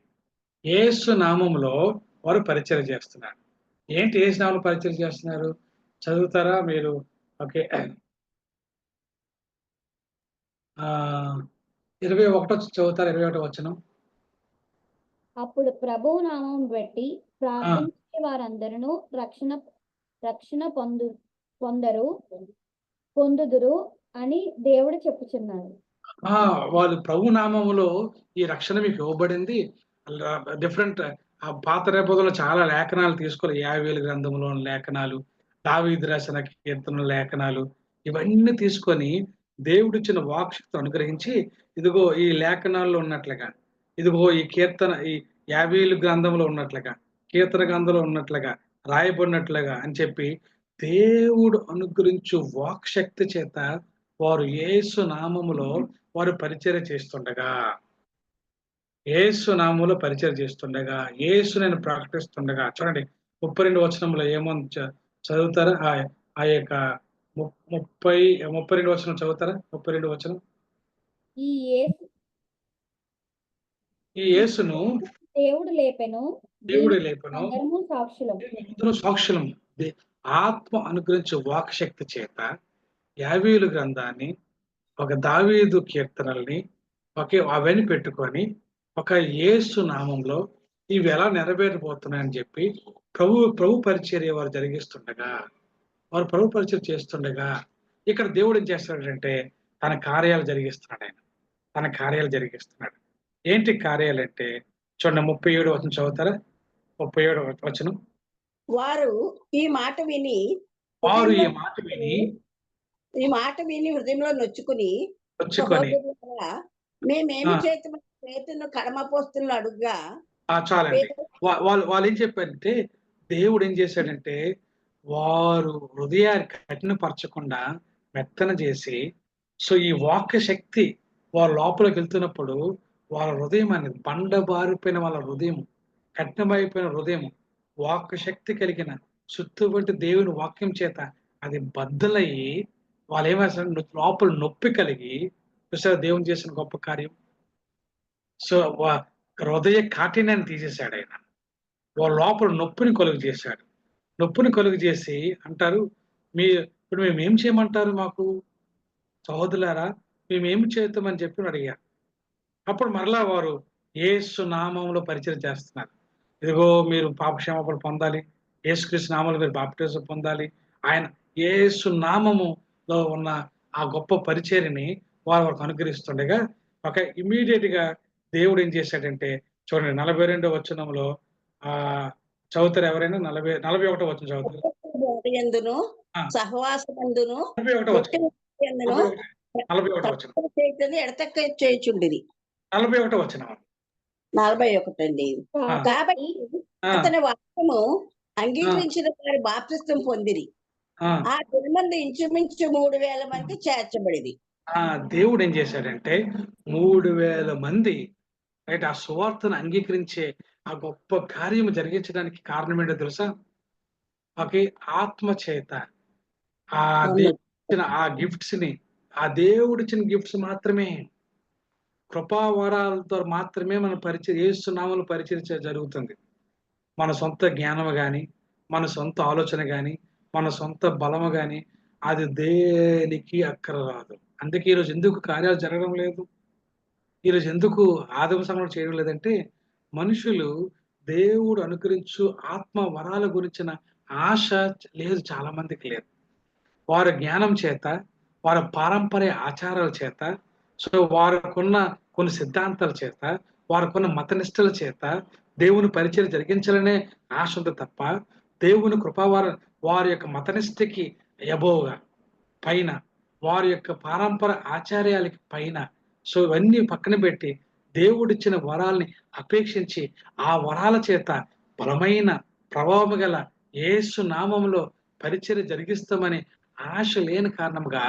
యేసు నామంలో వారు పరిచర్య చేస్తున్నారు. ఏంటి యేసు నామంలో పరిచర్య చేస్తున్నారు? చదువుతారా మీరు? ఓకే, 21 చదువుతారు. 21వ వచనం. అప్పుడు ప్రభువు నామం బట్టి ప్రార్థించే వారందరూ రక్షణ పొందుదురు అని దేవుడు చెప్పుచున్నాడు. వాళ్ళు ప్రభు నామములో ఈ రక్షణ మీకు ఇవ్వబడింది. డిఫరెంట్ పాత నేపథ్యంలో చాలా లేఖనాలు తీసుకొని 50,000 గ్రంథంలోని లేఖనాలు, దావీదు రాసిన కీర్తన లేఖనాలు, ఇవన్నీ తీసుకొని దేవుడిచ్చిన వాక్శక్తిని అనుగ్రహించి ఇదిగో ఈ లేఖనాల్లో ఉన్నట్లుగా ఇదిగో ఈ కీర్తన ఈ 50 గ్రంథంలో ఉన్నట్లుగా, కీర్తన గ్రంథంలో ఉన్నట్లుగా, రాయబడినట్లుగా అని చెప్పి దేవుడు అనుగ్రహించు వాక్ శక్తి చేత వారు యేసు నామములో వారు పరిచర్య చేస్తుండగా, యేసు నామములో పరిచర్య చేస్తుండగా, యేసు నేను ప్రకటిస్తుండగా, చూడండి 32 వచనంలో ఏమని చదువుతారా? ఆ యొక్క 32 వచనం చదువుతారా? 32 వచనం. ఈ యేసు ఈ యేసును దేవుడు లేపెను, దేవుడు దీనికి లేపను, అందరము సాక్షులం. అందరూ సాక్షులం. ఆత్మ అనుగ్రహించే వాక్ శక్తి చేత 50 గ్రంథాన్ని, ఒక దావీదు కీర్తనల్ని అవన్నీ పెట్టుకొని ఒక యేసు నామంలో ఇవి ఎలా నెరవేరబోతున్నాయని చెప్పి ప్రభు పరిచర్య వారు జరిగిస్తుండగా, వారు ప్రభు పరిచర్య చేస్తుండగా ఇక్కడ దేవుడు ఏం చేస్తాడంటే తన కార్యాలు జరిగిస్తున్నాడు. ఆయన తన కార్యాలు జరిగిస్తున్నాడు. ఏంటి కార్యాలు అంటే చూడండి 37 వచనం చదువుతారా? 37 వచనం. వారు ఈ మాట విని వారు ఈ మాట విని హృదయంలో నొచ్చుకుని వచ్చుకొని సహోదరులారా, మేమేమి ఆ. చేతమని పేతురును కడమపోస్తులను అడుగ్గా చాలండి. వాళ్ళు ఏం చెప్పారంటే దేవుడు ఏం చేశాడంటే వారు హృదయాన్ని కఠినపరచకుండా మెత్తన చేసి, సో ఈ వాక్య శక్తి వారి లోపలికి వెళ్తున్నప్పుడు వాళ్ళ హృదయం అనేది బండబారిపోయిన వాళ్ళ హృదయం, కఠినమైపోయిన హృదయం, వాక్య శక్తి కలిగిన చుట్టుబట్టి దేవుని వాక్యం చేత అది బద్దలయ్యి వాళ్ళు ఏమేస్తారు లోపల నొప్పి కలిగి చూసారా దేవుని చేసిన గొప్ప కార్యం. సో హృదయ కాఠిన్యాన్ని తీసేశాడు ఆయన. వాళ్ళ లోపల నొప్పిని కలుగు చేశాడు. నొప్పిని కలుగు చేసి అంటారు, ఇప్పుడు మేము ఏం చేయమంటారు మాకు సహోదరులారా, మేము ఏమి చేద్దామని చెప్పి అడిగారు. అప్పుడు మరలా వారు యేసు నామంలో పరిచయం చేస్తున్నారు. ఇదిగో మీరు పాపక్షమాపణ పొందాలి, యేసుక్రీస్తు నామంలో మీరు బాప్టిజం పొందాలి. ఆయన యేసు నామములో ఉన్న ఆ గొప్ప పరిచర్యని వారికి అనుగ్రహిస్తుండగా ఇమీడియట్ గా దేవుడు ఏం చేశాడంటే చూడండి 42వ వచనంలో చదువుతారు ఎవరైనా? 41వ వచనం చదువుతారు. ఎందును ఆ. సహవాసమందును 41వ వచనం. 41వ వచనం. ఎడతెక్క చేయుచుండిరి. 41వ వచనం. 41 అండి. కాబట్టి అతని వాక్యము అంగీకరించిన వారి బాప్తిస్తం పొందిరి. ఆ దినమందు ఇంచుమించు 3000 మంది చేర్చబడింది. దేవుడు ఏం చేశాడంటే 3000 మంది రైట్ ఆ సువార్తను అంగీకరించే ఆ గొప్ప కార్యం జరిగించడానికి కారణం ఏంటో తెలుసా? ఆత్మ చేత ఆ దేవుడిచ్చిన ఆ గిఫ్ట్స్ ని, ఆ దేవుడిచ్చిన గిఫ్ట్స్ మాత్రమే, కృపావరాలతో మాత్రమే మన యేసునామములో పరిచర్య జరుగుతుంది. మన సొంత జ్ఞానము గాని, మన సొంత ఆలోచన గాని, మన సొంత బలము గాని అది దేనికి అక్కర రాదు. అందుకే ఈరోజు ఎందుకు కార్యాలు జరగడం లేదు, ఈరోజు ఎందుకు ఆదిమ సంఘం చేయడం లేదంటే మనుషులు దేవుడు అనుగ్రహించు ఆత్మ వరాల గురించిన ఆశ లేదు, చాలా మందికి లేదు. వారి జ్ఞానం చేత, వారి పారంపర్య ఆచారాల చేత, సో వారికున్న కొన్ని సిద్ధాంతాల చేత, వారికున్న మతనిష్టల చేత దేవుని పరిచయం జరిగించాలనే ఆశ ఉంది తప్ప దేవుని వారి యొక్క మతనిష్టకి ఎబోవ్గా పైన, వారి యొక్క పారంపర ఆచార్యాలకి పైన, సో ఇవన్నీ పక్కన పెట్టి దేవుడిచ్చిన వరాల్ని అపేక్షించి ఆ వరాల చేత బలమైన ప్రభావం గల యేసు నామంలో పరిచర్య జరిగిస్తామని ఆశ లేని కారణంగా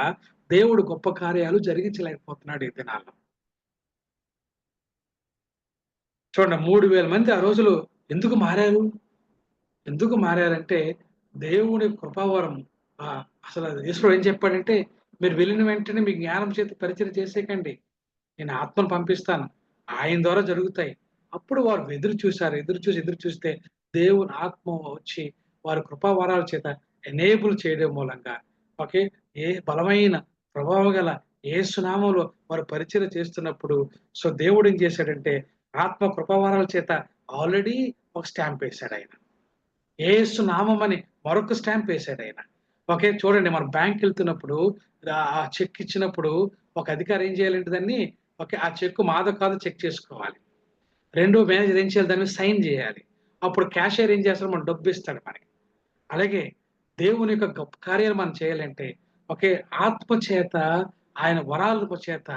దేవుడు గొప్ప కార్యాలు జరిగించలేకపోతున్నాడు ఈ దినాల్లో. చూడండి 3000 మంది ఆ రోజులు ఎందుకు మారారు? ఎందుకు మారారంటే దేవుడి కృపావరం. అసలు ఈశ్వరుడు ఏం చెప్పాడంటే మీరు వెళ్ళిన వెంటనే మీ జ్ఞానం చేత పరిచయం చేసేకండి, నేను ఆత్మను పంపిస్తాను, ఆయన ద్వారా జరుగుతాయి. అప్పుడు వారు ఎదురు చూస్తే దేవుని ఆత్మ వచ్చి వారి కృపావరాల చేత ఎనేబుల్ చేయడం మూలంగా ఏ బలమైన ప్రభావం గల యేసునామంలో వారు పరిచయం చేస్తున్నప్పుడు సో దేవుడు ఏం చేశాడంటే ఆత్మ కృపావరాల చేత ఆల్రెడీ ఒక స్టాంప్ వేశాడు ఆయన. యేసు నామం అని మరొక స్టాంప్ వేశాడు ఆయన. చూడండి మనం బ్యాంక్ వెళ్తున్నప్పుడు ఆ చెక్ ఇచ్చినప్పుడు ఒక అధికారి ఏం చేయాలంటే దాన్ని ఆ చెక్ మాదో కాదో చెక్ చేసుకోవాలి. రెండో మేనేజర్ ఏం చేయాలి, దాన్ని సైన్ చేయాలి. అప్పుడు క్యాషియర్ ఏం చేస్తాడు, మనం డబ్బు ఇస్తాడు మనకి. అలాగే దేవుని యొక్క గొప్ప కార్యాలు మనం చేయాలంటే ఆత్మ చేత, ఆయన వరాల చేత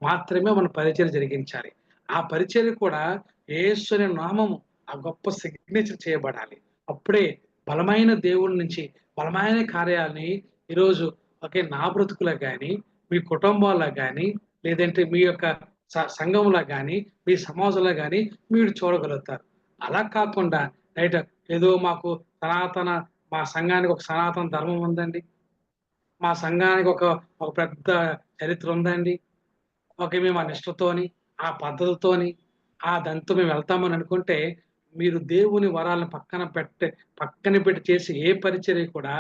మాత్రమే మనం పరిచయం జరిగించాలి. ఆ పరిచర్య కూడా యేసు అనే నామము ఆ గొప్ప సిగ్నేచర్ చేయబడాలి. అప్పుడే బలమైన దేవుడి నుంచి బలమైన కార్యాలని ఈరోజు నా బ్రతుకులో కానీ, మీ కుటుంబాల్లో కానీ, లేదంటే మీ యొక్క సంఘంలో కానీ, మీ సమాజంలో కానీ మీరు చూడగలుగుతారు. అలా కాకుండా రైట్ ఏదో మాకు సనాతన మా సంఘానికి ఒక సనాతన ధర్మం ఉందండి. మా సంఘానికి ఒక పెద్ద చరిత్ర ఉందండి. మేము ఆ నిష్ఠతోని, ఆ పద్ధతితోని, ఆ దాంతో మేము వెళ్తామని అనుకుంటే, మీరు దేవుని వరాలను పక్కన పెట్టి చేసే ఏ పరిచర్య కూడా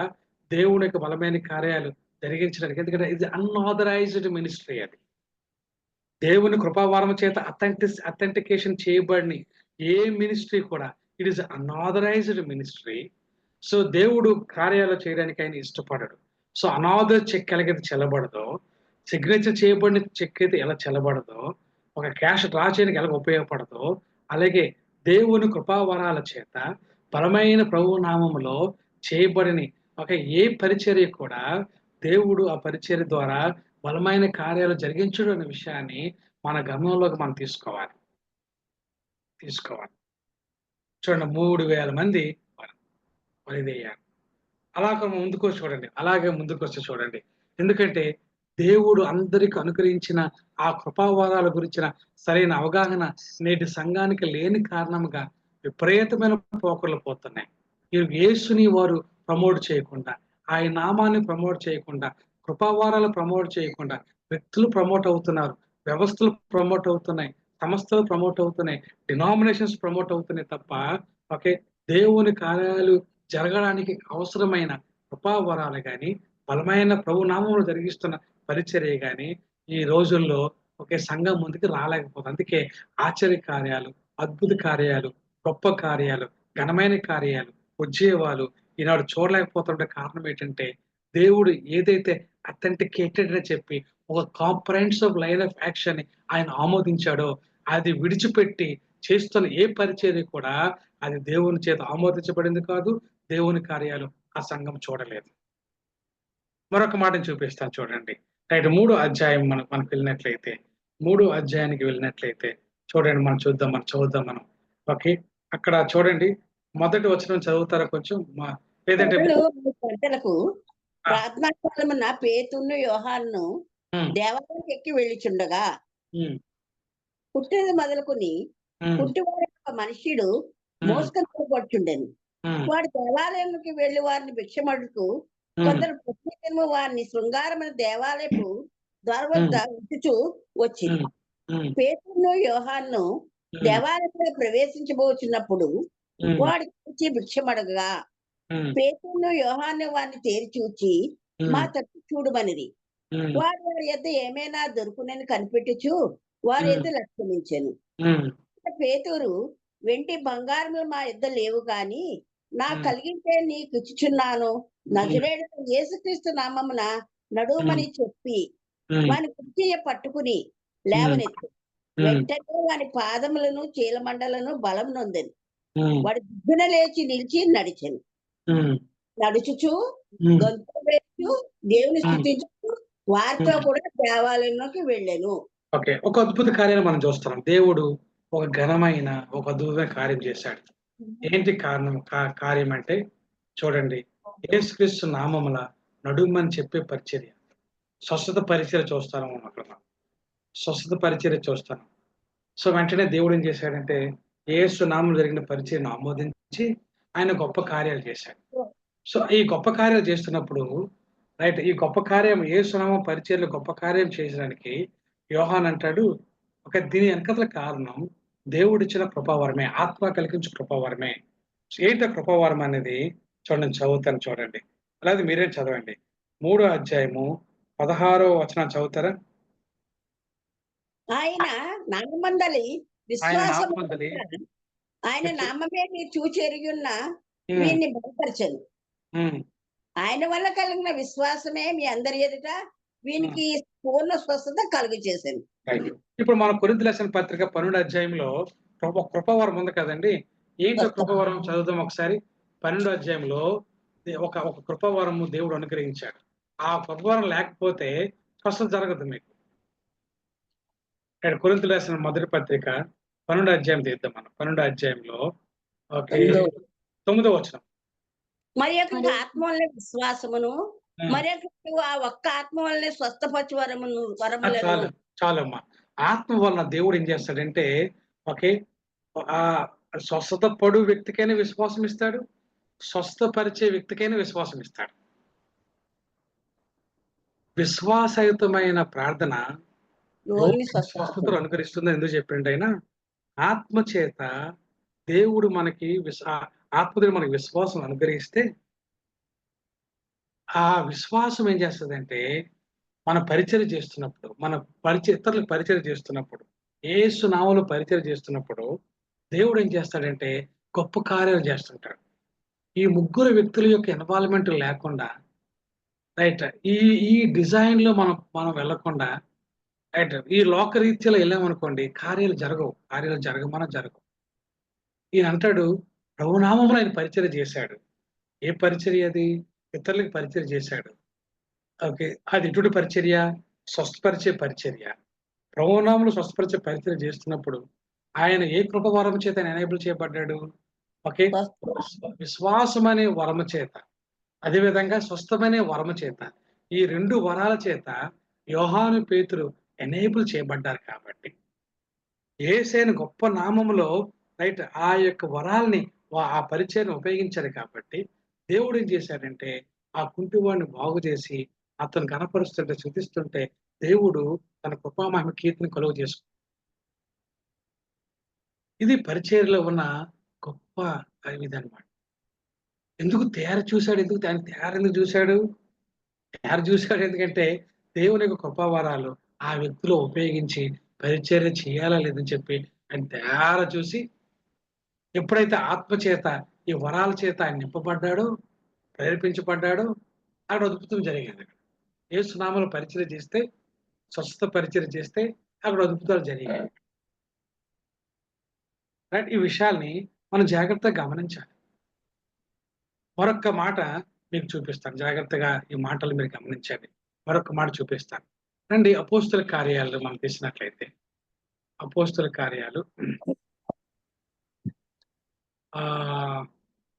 దేవుని యొక్క బలమైన కార్యాలు జరిగించడానికి, ఎందుకంటే ఇది అన్‌ఆథరైజ్డ్ మినిస్ట్రీ అది. దేవుని కృపావరం చేత అథెంటికేషన్ చేయబడని ఏ మినిస్ట్రీ కూడా it is unauthorized ministry. So దేవుడు కార్యాలు చేయడానికి ఆయన ఇష్టపడడు. సో అనాథర్ చెక్ ఎలాగైతే చెల్లబడదో, సిగ్నేచర్ చేయబడిన చెక్ అయితే ఎలా చెల్లబడదో, ఒక క్యాష్ డ్రా చేయడానికి ఎలా ఉపయోగపడదో, అలాగే దేవుని కృపావరాల చేత బలమైన ప్రభువు నామములో చేయబడని ఏ పరిచర్య కూడా దేవుడు ఆ పరిచర్య ద్వారా బలమైన కార్యాలు జరిగించడు అనే విషయాన్ని మన గమనంలోకి మనం తీసుకోవాలి. చూడండి 3000 మంది బలిదయ్యారు. అలాగే ముందుకొచ్చి చూడండి. ఎందుకంటే దేవుడు అందరికి అనుగ్రహించిన ఆ కృపావరాల గురించిన సరైన అవగాహన నేటి సంఘానికి లేని కారణంగా విపరీతమైన పోకడలు పోతున్నాయి. యేసుని వారు ప్రమోట్ చేయకుండా, ఆయన నామాన్ని ప్రమోట్ చేయకుండా, కృపావరాలు ప్రమోట్ చేయకుండా వ్యక్తులు ప్రమోట్ అవుతున్నారు, వ్యవస్థలు ప్రమోట్ అవుతున్నాయి, సంస్థలు ప్రమోట్ అవుతున్నాయి, డినామినేషన్స్ ప్రమోట్ అవుతున్నాయి తప్ప దేవుని కార్యాలు జరగడానికి అవసరమైన కృపావరాలు కానీ, బలమైన ప్రభు నామములు జరిగిస్తున్న పరిచర్య కానీ ఈ రోజుల్లో సంఘం ముందుకు రాలేకపోతుంది. అందుకే ఆశ్చర్య కార్యాలు, అద్భుత కార్యాలు, గొప్ప కార్యాలు, ఘనమైన కార్యాలు, ఉజ్జీవాలు ఈనాడు చూడలేకపోతుంటే కారణం ఏంటంటే, దేవుడు ఏదైతే అథెంటికేటెడ్ అని చెప్పి ఒక కాంప్రహెన్సివ్ లైన్ ఆఫ్ యాక్షన్ ఆయన ఆమోదించాడో అది విడిచిపెట్టి చేస్తున్న ఏ పరిచర్య కూడా అది దేవుని చేత ఆమోదించబడింది కాదు. దేవుని కార్యాలు ఆ సంఘం చూడలేదు. మరొక మాటను చూపిస్తాను చూడండి. రైట్ 3వ అధ్యాయం మనకు వెళ్ళినట్లయితే, 3వ అధ్యాయానికి వెళ్ళినట్లయితే చూడండి, మనం చదువుదాం మనం. అక్కడ చూడండి, మొదటి వచనం చదువుతారా కొంచెం? లేదంటే పెద్దలకు ప్రార్థనా కాలమున పేతురును యోహానును దేవాలయం ఎక్కి వెళ్ళిచుండగా పుట్టినది మొదలుకొని పుట్టివారి ఒక మనుష్యుడు మోసుకొని పడుచుండెను. వాడు దేవాలయంలోకి వెళ్లి వారిని భిక్షమడుతూ కొందరు ప్రత్యేకము వారిని శృంగారమైన దేవాలయపు ద్వార వద్ద ఉంచుచూ వచ్చింది. పేతురును యోహానును దేవాలయంలో ప్రవేశించబోచున్నప్పుడు వాడి చూచి భిక్షమడగా పేతురును యోహాను వారిని తేరి చూచి మా తట్టు చూడమనిది. వారి యొద్ద ఏమైనా దొరుకునని కనిపెట్టుచు వారి యొద్ద లక్ష్యమించెను. పేతురు, వెండి బంగారములు మా యొద్ద లేవు గాని నాకు కలిగితే నీకు ఇచ్చుచున్నాను, నజరేయుడైన యేసుక్రీస్తు నామమున నడుమని చెప్పి వాని కుర్చీయ పట్టుకుని లేవనెత్తు. వెంటనే వాని పాదములను చీలమండలను బలం నొందెను. వాడు దిగ్గున లేచి నిలిచి నడుచుచు గొంతు వేస్తూ దేవుని స్తుతించుచు వారితో కూడా దేవాలయంలోకి వెళ్ళాను. ఒక అద్భుత కార్యాన్ని మనం చూస్తున్నాం. దేవుడు ఒక ఘనమైన ఒక అద్భుతమైన కార్యం చేశాడు. ఏంటి కార్యం అంటే చూడండి, యేసుక్రీస్తు నామముల నడుమని చెప్పే పరిచర్య, స్వస్థత పరిచర్య చూస్తాను మనం అక్కడ. స్వస్థత పరిచర్య చూస్తాను. సో వెంటనే దేవుడు ఏం చేశాడంటే, యేసు నామములు జరిగిన పరిచర్యను ఆమోదించి ఆయన గొప్ప కార్యాలు చేశాడు. సో ఈ గొప్ప కార్యాలు చేస్తున్నప్పుడు రైట్, ఈ గొప్ప కార్యం యేసు నామం పరిచర్యలో గొప్ప కార్యం చేయడానికి యోహాన్ అంటాడు, దీని వెనకల కారణం దేవుడిచ్చిన కృపావరమే, ఆత్మ కలిగించు కృపావరమే. ఏంట కృపావరం అనేది చూడండి, చదువుతాను చూడండి. అలాగే మీరే చదవండి. 3వ అధ్యాయము 16వ వచనం చదువుతారా? ఆయన నామందలి విశ్వాసం, ఆయన నామమే మీరు చూచి ఎరిగియున్న వీరిని బలపరచను. ఆయన వల్ల కలిగిన విశ్వాసమే మీ అందరి ఎదుట వీనికి పూర్ణ స్వస్థత కలుగు చేశాను. ఇప్పుడు మన కొరింథీ రాసిన పత్రిక 12వ అధ్యాయంలో కృపావరం ఉంది కదండి. ఏంటో కృపావరం చదువుదాం ఒకసారి. 12వ అధ్యాయంలో ఒక కృపావరము దేవుడు అనుగ్రహించాడు. ఆ కృపావరం లేకపోతే స్వస్థత జరగదు మీకు. ఇక్కడ కొరింథీయులకు రాసిన మొదటి పత్రిక 12వ అధ్యాయం తీద్దాం మనం. 12వ అధ్యాయంలో ఓకే 9వ వచనం. మరి యొక్క ఆత్మ వల్లే విశ్వాసమును, మరి ఆ ఒక్క ఆత్మ వల్లే స్వస్థపరచు వరములను. చాలు చాలమ్మా. ఆత్మ వలన దేవుడు ఏం చేస్తాడంటే ఓకే ఆ స్వస్థత పడు వ్యక్తికైనా విశ్వాసం ఇస్తాడు, స్వస్థపరిచే వ్యక్తికైనా విశ్వాసం ఇస్తాడు. విశ్వాసయుతమైన ప్రార్థన రోగిని స్వస్థతలు అనుకరిస్తుందని ఎందుకు చెప్పిండు ఆయన? ఆత్మ చేత దేవుడు మనకి ఆత్మదేవుడు మనకి విశ్వాసం అనుగ్రహిస్తే ఆ విశ్వాసం ఏం చేస్తుందంటే మన పరిచయం చేస్తున్నప్పుడు, మన ఇతరులకు పరిచయం చేస్తున్నప్పుడు, యేసు నామములో పరిచయం చేస్తున్నప్పుడు దేవుడు ఏం చేస్తాడంటే గొప్ప కార్యాలు చేస్తుంటాడు. ఈ ముగ్గురు వ్యక్తుల యొక్క ఇన్వాల్వ్మెంట్ లేకుండా రైట్ ఈ ఈ డిజైన్ లో మనం వెళ్ళకుండా రైట్ ఈ లోకరీత్యాలో వెళ్ళామనుకోండి కార్యాలు జరగవు. ఈయన అంటాడు ప్రభునామమున ఆయన పరిచయం చేశాడు. ఏ పరిచర్య అది? ఇతరులకు పరిచయం చేశాడు. ఓకే, అది ఎటువంటి పరిచర్య? స్వస్థపరిచే పరిచర్య. ప్రభునామములు స్వస్థపరిచే పరిచర్య చేస్తున్నప్పుడు ఆయన ఏ కృపవరం చేత ఎనేబుల్ చేయబడ్డాడు? ఓకే, విశ్వాసం అనే వరము చేత, అదేవిధంగా స్వస్థమనే వరము చేత, ఈ 2 వరాల చేత యోహాను పేతురు ఎనేబుల్ చేయబడ్డారు. కాబట్టి యేసైన గొప్ప నామములో రైట్ ఆ యొక్క వరాల్ని ఆ పరిచయాన్ని ఉపయోగించారు. కాబట్టి దేవుడు ఏం చేశాడంటే ఆ కుంటివాడిని బాగు చేసి అతను కనపరుస్తుంటే శుద్ధిస్తుంటే దేవుడు తన కృపామహిమ కీర్తిని కలుగు చేసుకుంటాడు. ఇది పరిచర్యలో ఉన్న గొప్ప ఇది అన్నమాట. ఎందుకు తయారు చూశాడు? ఎందుకు చూశాడు? ఎందుకంటే దేవుని యొక్క కృపావరాలు ఆ వ్యక్తిలో ఉపయోగించి పరిచర్య చేయాలా లేదని చెప్పి ఆయన తయారు చూసి ఎప్పుడైతే ఆత్మ చేత ఈ వరాల చేత ఆయన నింపబడ్డాడో, ప్రేరేపించబడ్డాడో అక్కడ అద్భుతం జరిగింది. యేసు నామములో పరిచర్య చేస్తే, స్వస్థ పరిచర్య చేస్తే అక్కడ అద్భుతాలు జరిగాయి. రైట్, ఈ విషయాల్ని మనం జాగ్రత్తగా గమనించాలి. మరొక్క మాట మీకు చూపిస్తాను, జాగ్రత్తగా ఈ మాటలు మీరు గమనించండి. మరొక మాట చూపిస్తాను రండి. అపోస్తుల కార్యాలు మనం తీసినట్లయితే అపోస్తుల కార్యాలు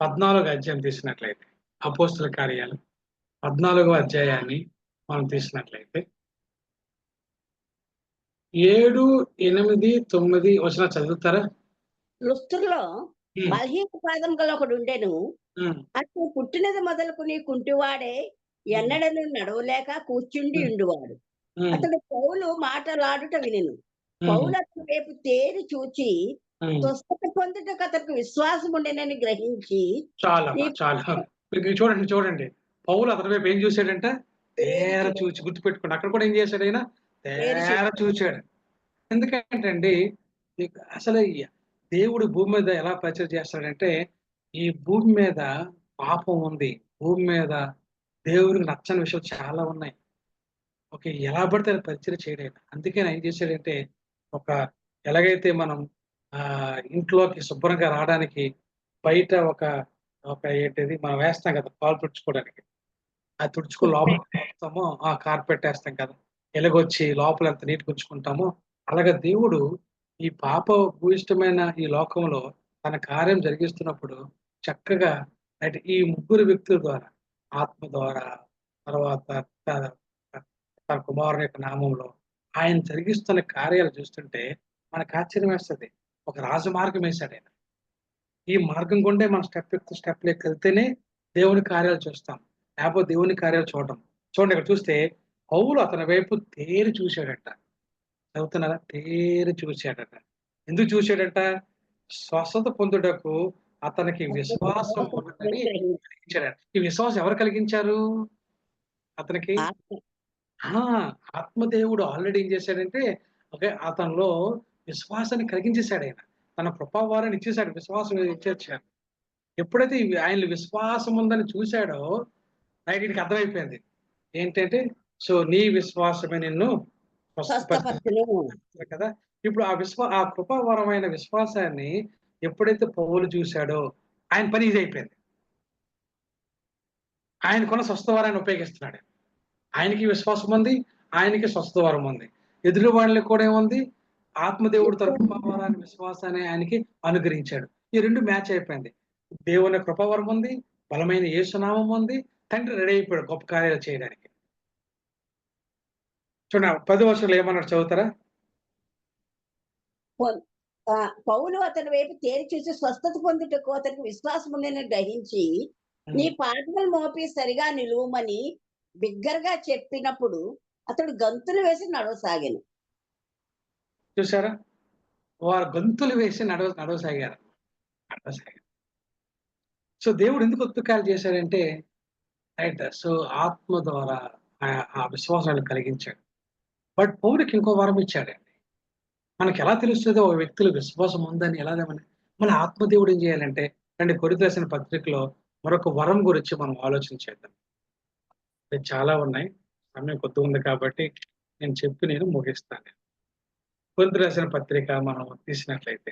14వ అధ్యాయం తీసినట్లయితే అపోస్తుల కార్యాలు 14వ అధ్యాయాన్ని మనం తీసినట్లయితే 7, 8, 9 వచనం చదువుతారా? లుస్త్రలో బలహీన పాదం గల ఒకడు ఉండెను. అతను పుట్టినది మొదలుకుని కుంటివాడే, ఎన్నడను నడవలేక కూర్చుండి ఉండువాడు. అతడు పౌలు మాటలాడుట వినెను. పౌలు అతని వైపు తేరి చూచి స్వస్థత పొందుటకు అతనికి విశ్వాసం ఉండేనని గ్రహించి చాలా చూడండి పౌలు అతని వైపు ఏం చూశాడంట? తేర చూచి. గుర్తుపెట్టుకోండి, అక్కడ కూడా ఏం చేశాడు? ఆయన తేర చూచాడు. ఎందుకంటే అండి అసలు దేవుడు భూమి మీద ఎలా పరిచయం చేస్తాడంటే ఈ భూమి మీద పాపం ఉంది, భూమి మీద దేవుడికి నచ్చని విషయాలు చాలా ఉన్నాయి. ఓకే, ఎలా పడితే అది పరిచయం చేయలేదు. అందుకని ఏం చేశాడంటే ఎలాగైతే మనం ఇంట్లోకి శుభ్రంగా రావడానికి బయట ఒక ఏంటిది మనం వేస్తాం కదా పాలు తుడుచుకోవడానికి, అది తుడుచుకుని లోపల వేస్తామో ఆ కార్పెట్ వేస్తాం కదా, ఎలాగొచ్చి లోపల ఎంత నీట్ ఉంచుకుంటామో అలాగే దేవుడు ఈ పాప భూయిష్టమైన ఈ లోకంలో తన కార్యం జరిగిస్తున్నప్పుడు చక్కగా అంటే ఈ ముగ్గురు వ్యక్తుల ద్వారా, ఆత్మ ద్వారా, తర్వాత తన కుమారుని యొక్క నామంలో ఆయన జరిగిస్తున్న కార్యాలు చూస్తుంటే మనకు ఆశ్చర్యం వేస్తుంది. ఒక రాజమార్గం వేశాడు ఆయన. ఈ మార్గం గుండే మనం స్టెప్ వెళ్తేనే దేవుని కార్యాలు చూస్తాం, లేకపోతే దేవుని కార్యాలు చూడండి. ఇక్కడ చూస్తే పౌలు అతని వైపు తేరి చూశాడట. చదువుతున్నారా? తేరి చూశాడట. ఎందుకు చూశాడట? స్వస్థత పొందుటకు అతనికి విశ్వాసం కలిగించాడట. ఈ విశ్వాసం ఎవరు కలిగించారు అతనికి? ఆత్మదేవుడు ఆల్రెడీ ఏం చేశాడంటే ఓకే అతనిలో విశ్వాసాన్ని కలిగించేశాడు. ఆయన తన కృపావారాన్ని ఇచ్చేశాడు, విశ్వాసం ఇచ్చేసాడు. ఎప్పుడైతే ఆయన విశ్వాసం ఉందని చూశాడో ఆయనకి అర్థమైపోయింది ఏంటంటే సో నీ విశ్వాసమే నిన్ను కదా. ఇప్పుడు ఆ కృపావరమైన విశ్వాసాన్ని ఎప్పుడైతే పౌలు చూశాడో ఆయన పని ఇది అయిపోయింది. ఆయనకున్న స్వస్థవరాన్ని ఉపయోగిస్తున్నాడు. ఆయనకి విశ్వాసం ఉంది, ఆయనకి స్వస్థవరం ఉంది. ఎదురు వాళ్ళకి కూడా ఏముంది? ఆత్మదేవుడు తన కృపావరాన్ని విశ్వాసాన్ని ఆయనకి అనుగ్రహించాడు. ఈ రెండు మ్యాచ్ అయిపోయింది. దేవుని కృపావరం ఉంది, బలమైన యేసునామం ఉంది, తండ్రి రెడీ అయిపోయాడు గొప్ప కార్యాలు చేయడానికి. చూడండి 10 వర్షాలు ఏమన్నాడు చదువుతారా? పౌలు అతని వైపు తేరి చూసి స్వస్థత పొందుటకు అతనికి విశ్వాసం ఉందని గ్రహించి నీ పాదములు మోపి సరిగా నిలువమని బిగ్గరగా చెప్పినప్పుడు అతడు గంతులు వేసి నడవసాగాను. చూసారా, వారు గంతులు వేసి నడవసాగారు. సో దేవుడు ఎందుకు ఉత్తుకాలు చేశాడంటే రైట్, సో ఆత్మ ద్వారా ఆ విశ్వాసాన్ని కలిగించాడు. బట్ పౌరుడికి ఇంకో వరం ఇచ్చాడండి. మనకి ఎలా తెలుస్తుందో ఒక వ్యక్తిలో విశ్వాసం ఉందని ఎలాదేమని మన ఆత్మదేవుడు ఏం చేయాలంటే, రెండు కొరింథీ రాసిన పత్రికలో మరొక వరం గురించి మనం ఆలోచన చేద్దాం. చాలా ఉన్నాయి, సమయం కొద్దిగా ఉంది కాబట్టి నేను ముగిస్తాను. కొరింథీ రాసిన పత్రిక మనం తీసినట్లయితే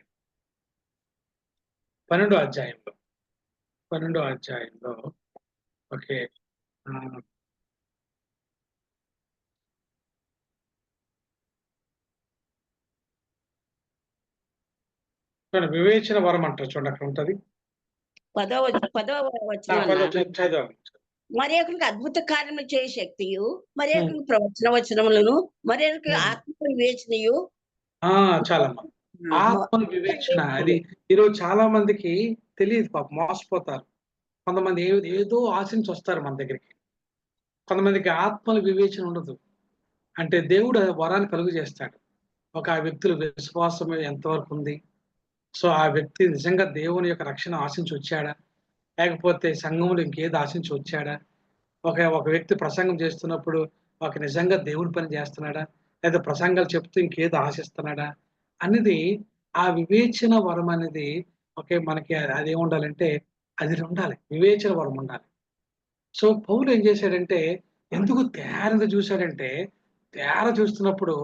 12వ అధ్యాయంలో ఓకే, వివేచన వరం అంటారు చూడండి, అక్కడ ఉంటది. 10వ వచనం. మరి ఒకరికి అద్భుత కార్యములు చేయ శక్తియు, మరి ఒకరికి ప్రవచనములను, మరి ఒకరికి ఆత్మ వివేచనయు. చాలమ్మా, ఆత్మ వివేచన అది ఈరోజు చాలా మందికి తెలియదు, పాప మోసపోతారు. కొంతమంది ఏదో ఆశించి వస్తారు మన దగ్గరికి. కొంతమందికి ఆత్మల వివేచన ఉండదు. అంటే దేవుడు వరాన్ని కలుగు చేస్తాడు. ఒక ఆ వ్యక్తుల విశ్వాసం ఎంతవరకు ఉంది, సో ఆ వ్యక్తి నిజంగా దేవుని యొక్క రక్షణ ఆశించి వచ్చాడా, లేకపోతే సంఘములు ఇంకేది ఆశించి వచ్చాడా, ఒక వ్యక్తి ప్రసంగం చేస్తున్నప్పుడు ఒక నిజంగా దేవుడి పని చేస్తున్నాడా, లేదా ప్రసంగాలు చెప్తూ ఇంకేది ఆశిస్తున్నాడా అనేది ఆ వివేచన వరం అనేది మనకి అది ఏముండాలంటే అది ఉండాలి, వివేచన వరం ఉండాలి. సో పౌలు ఏం చేశాడంటే, ఎందుకు తేరగా చూశాడంటే, తేర చూస్తున్నప్పుడు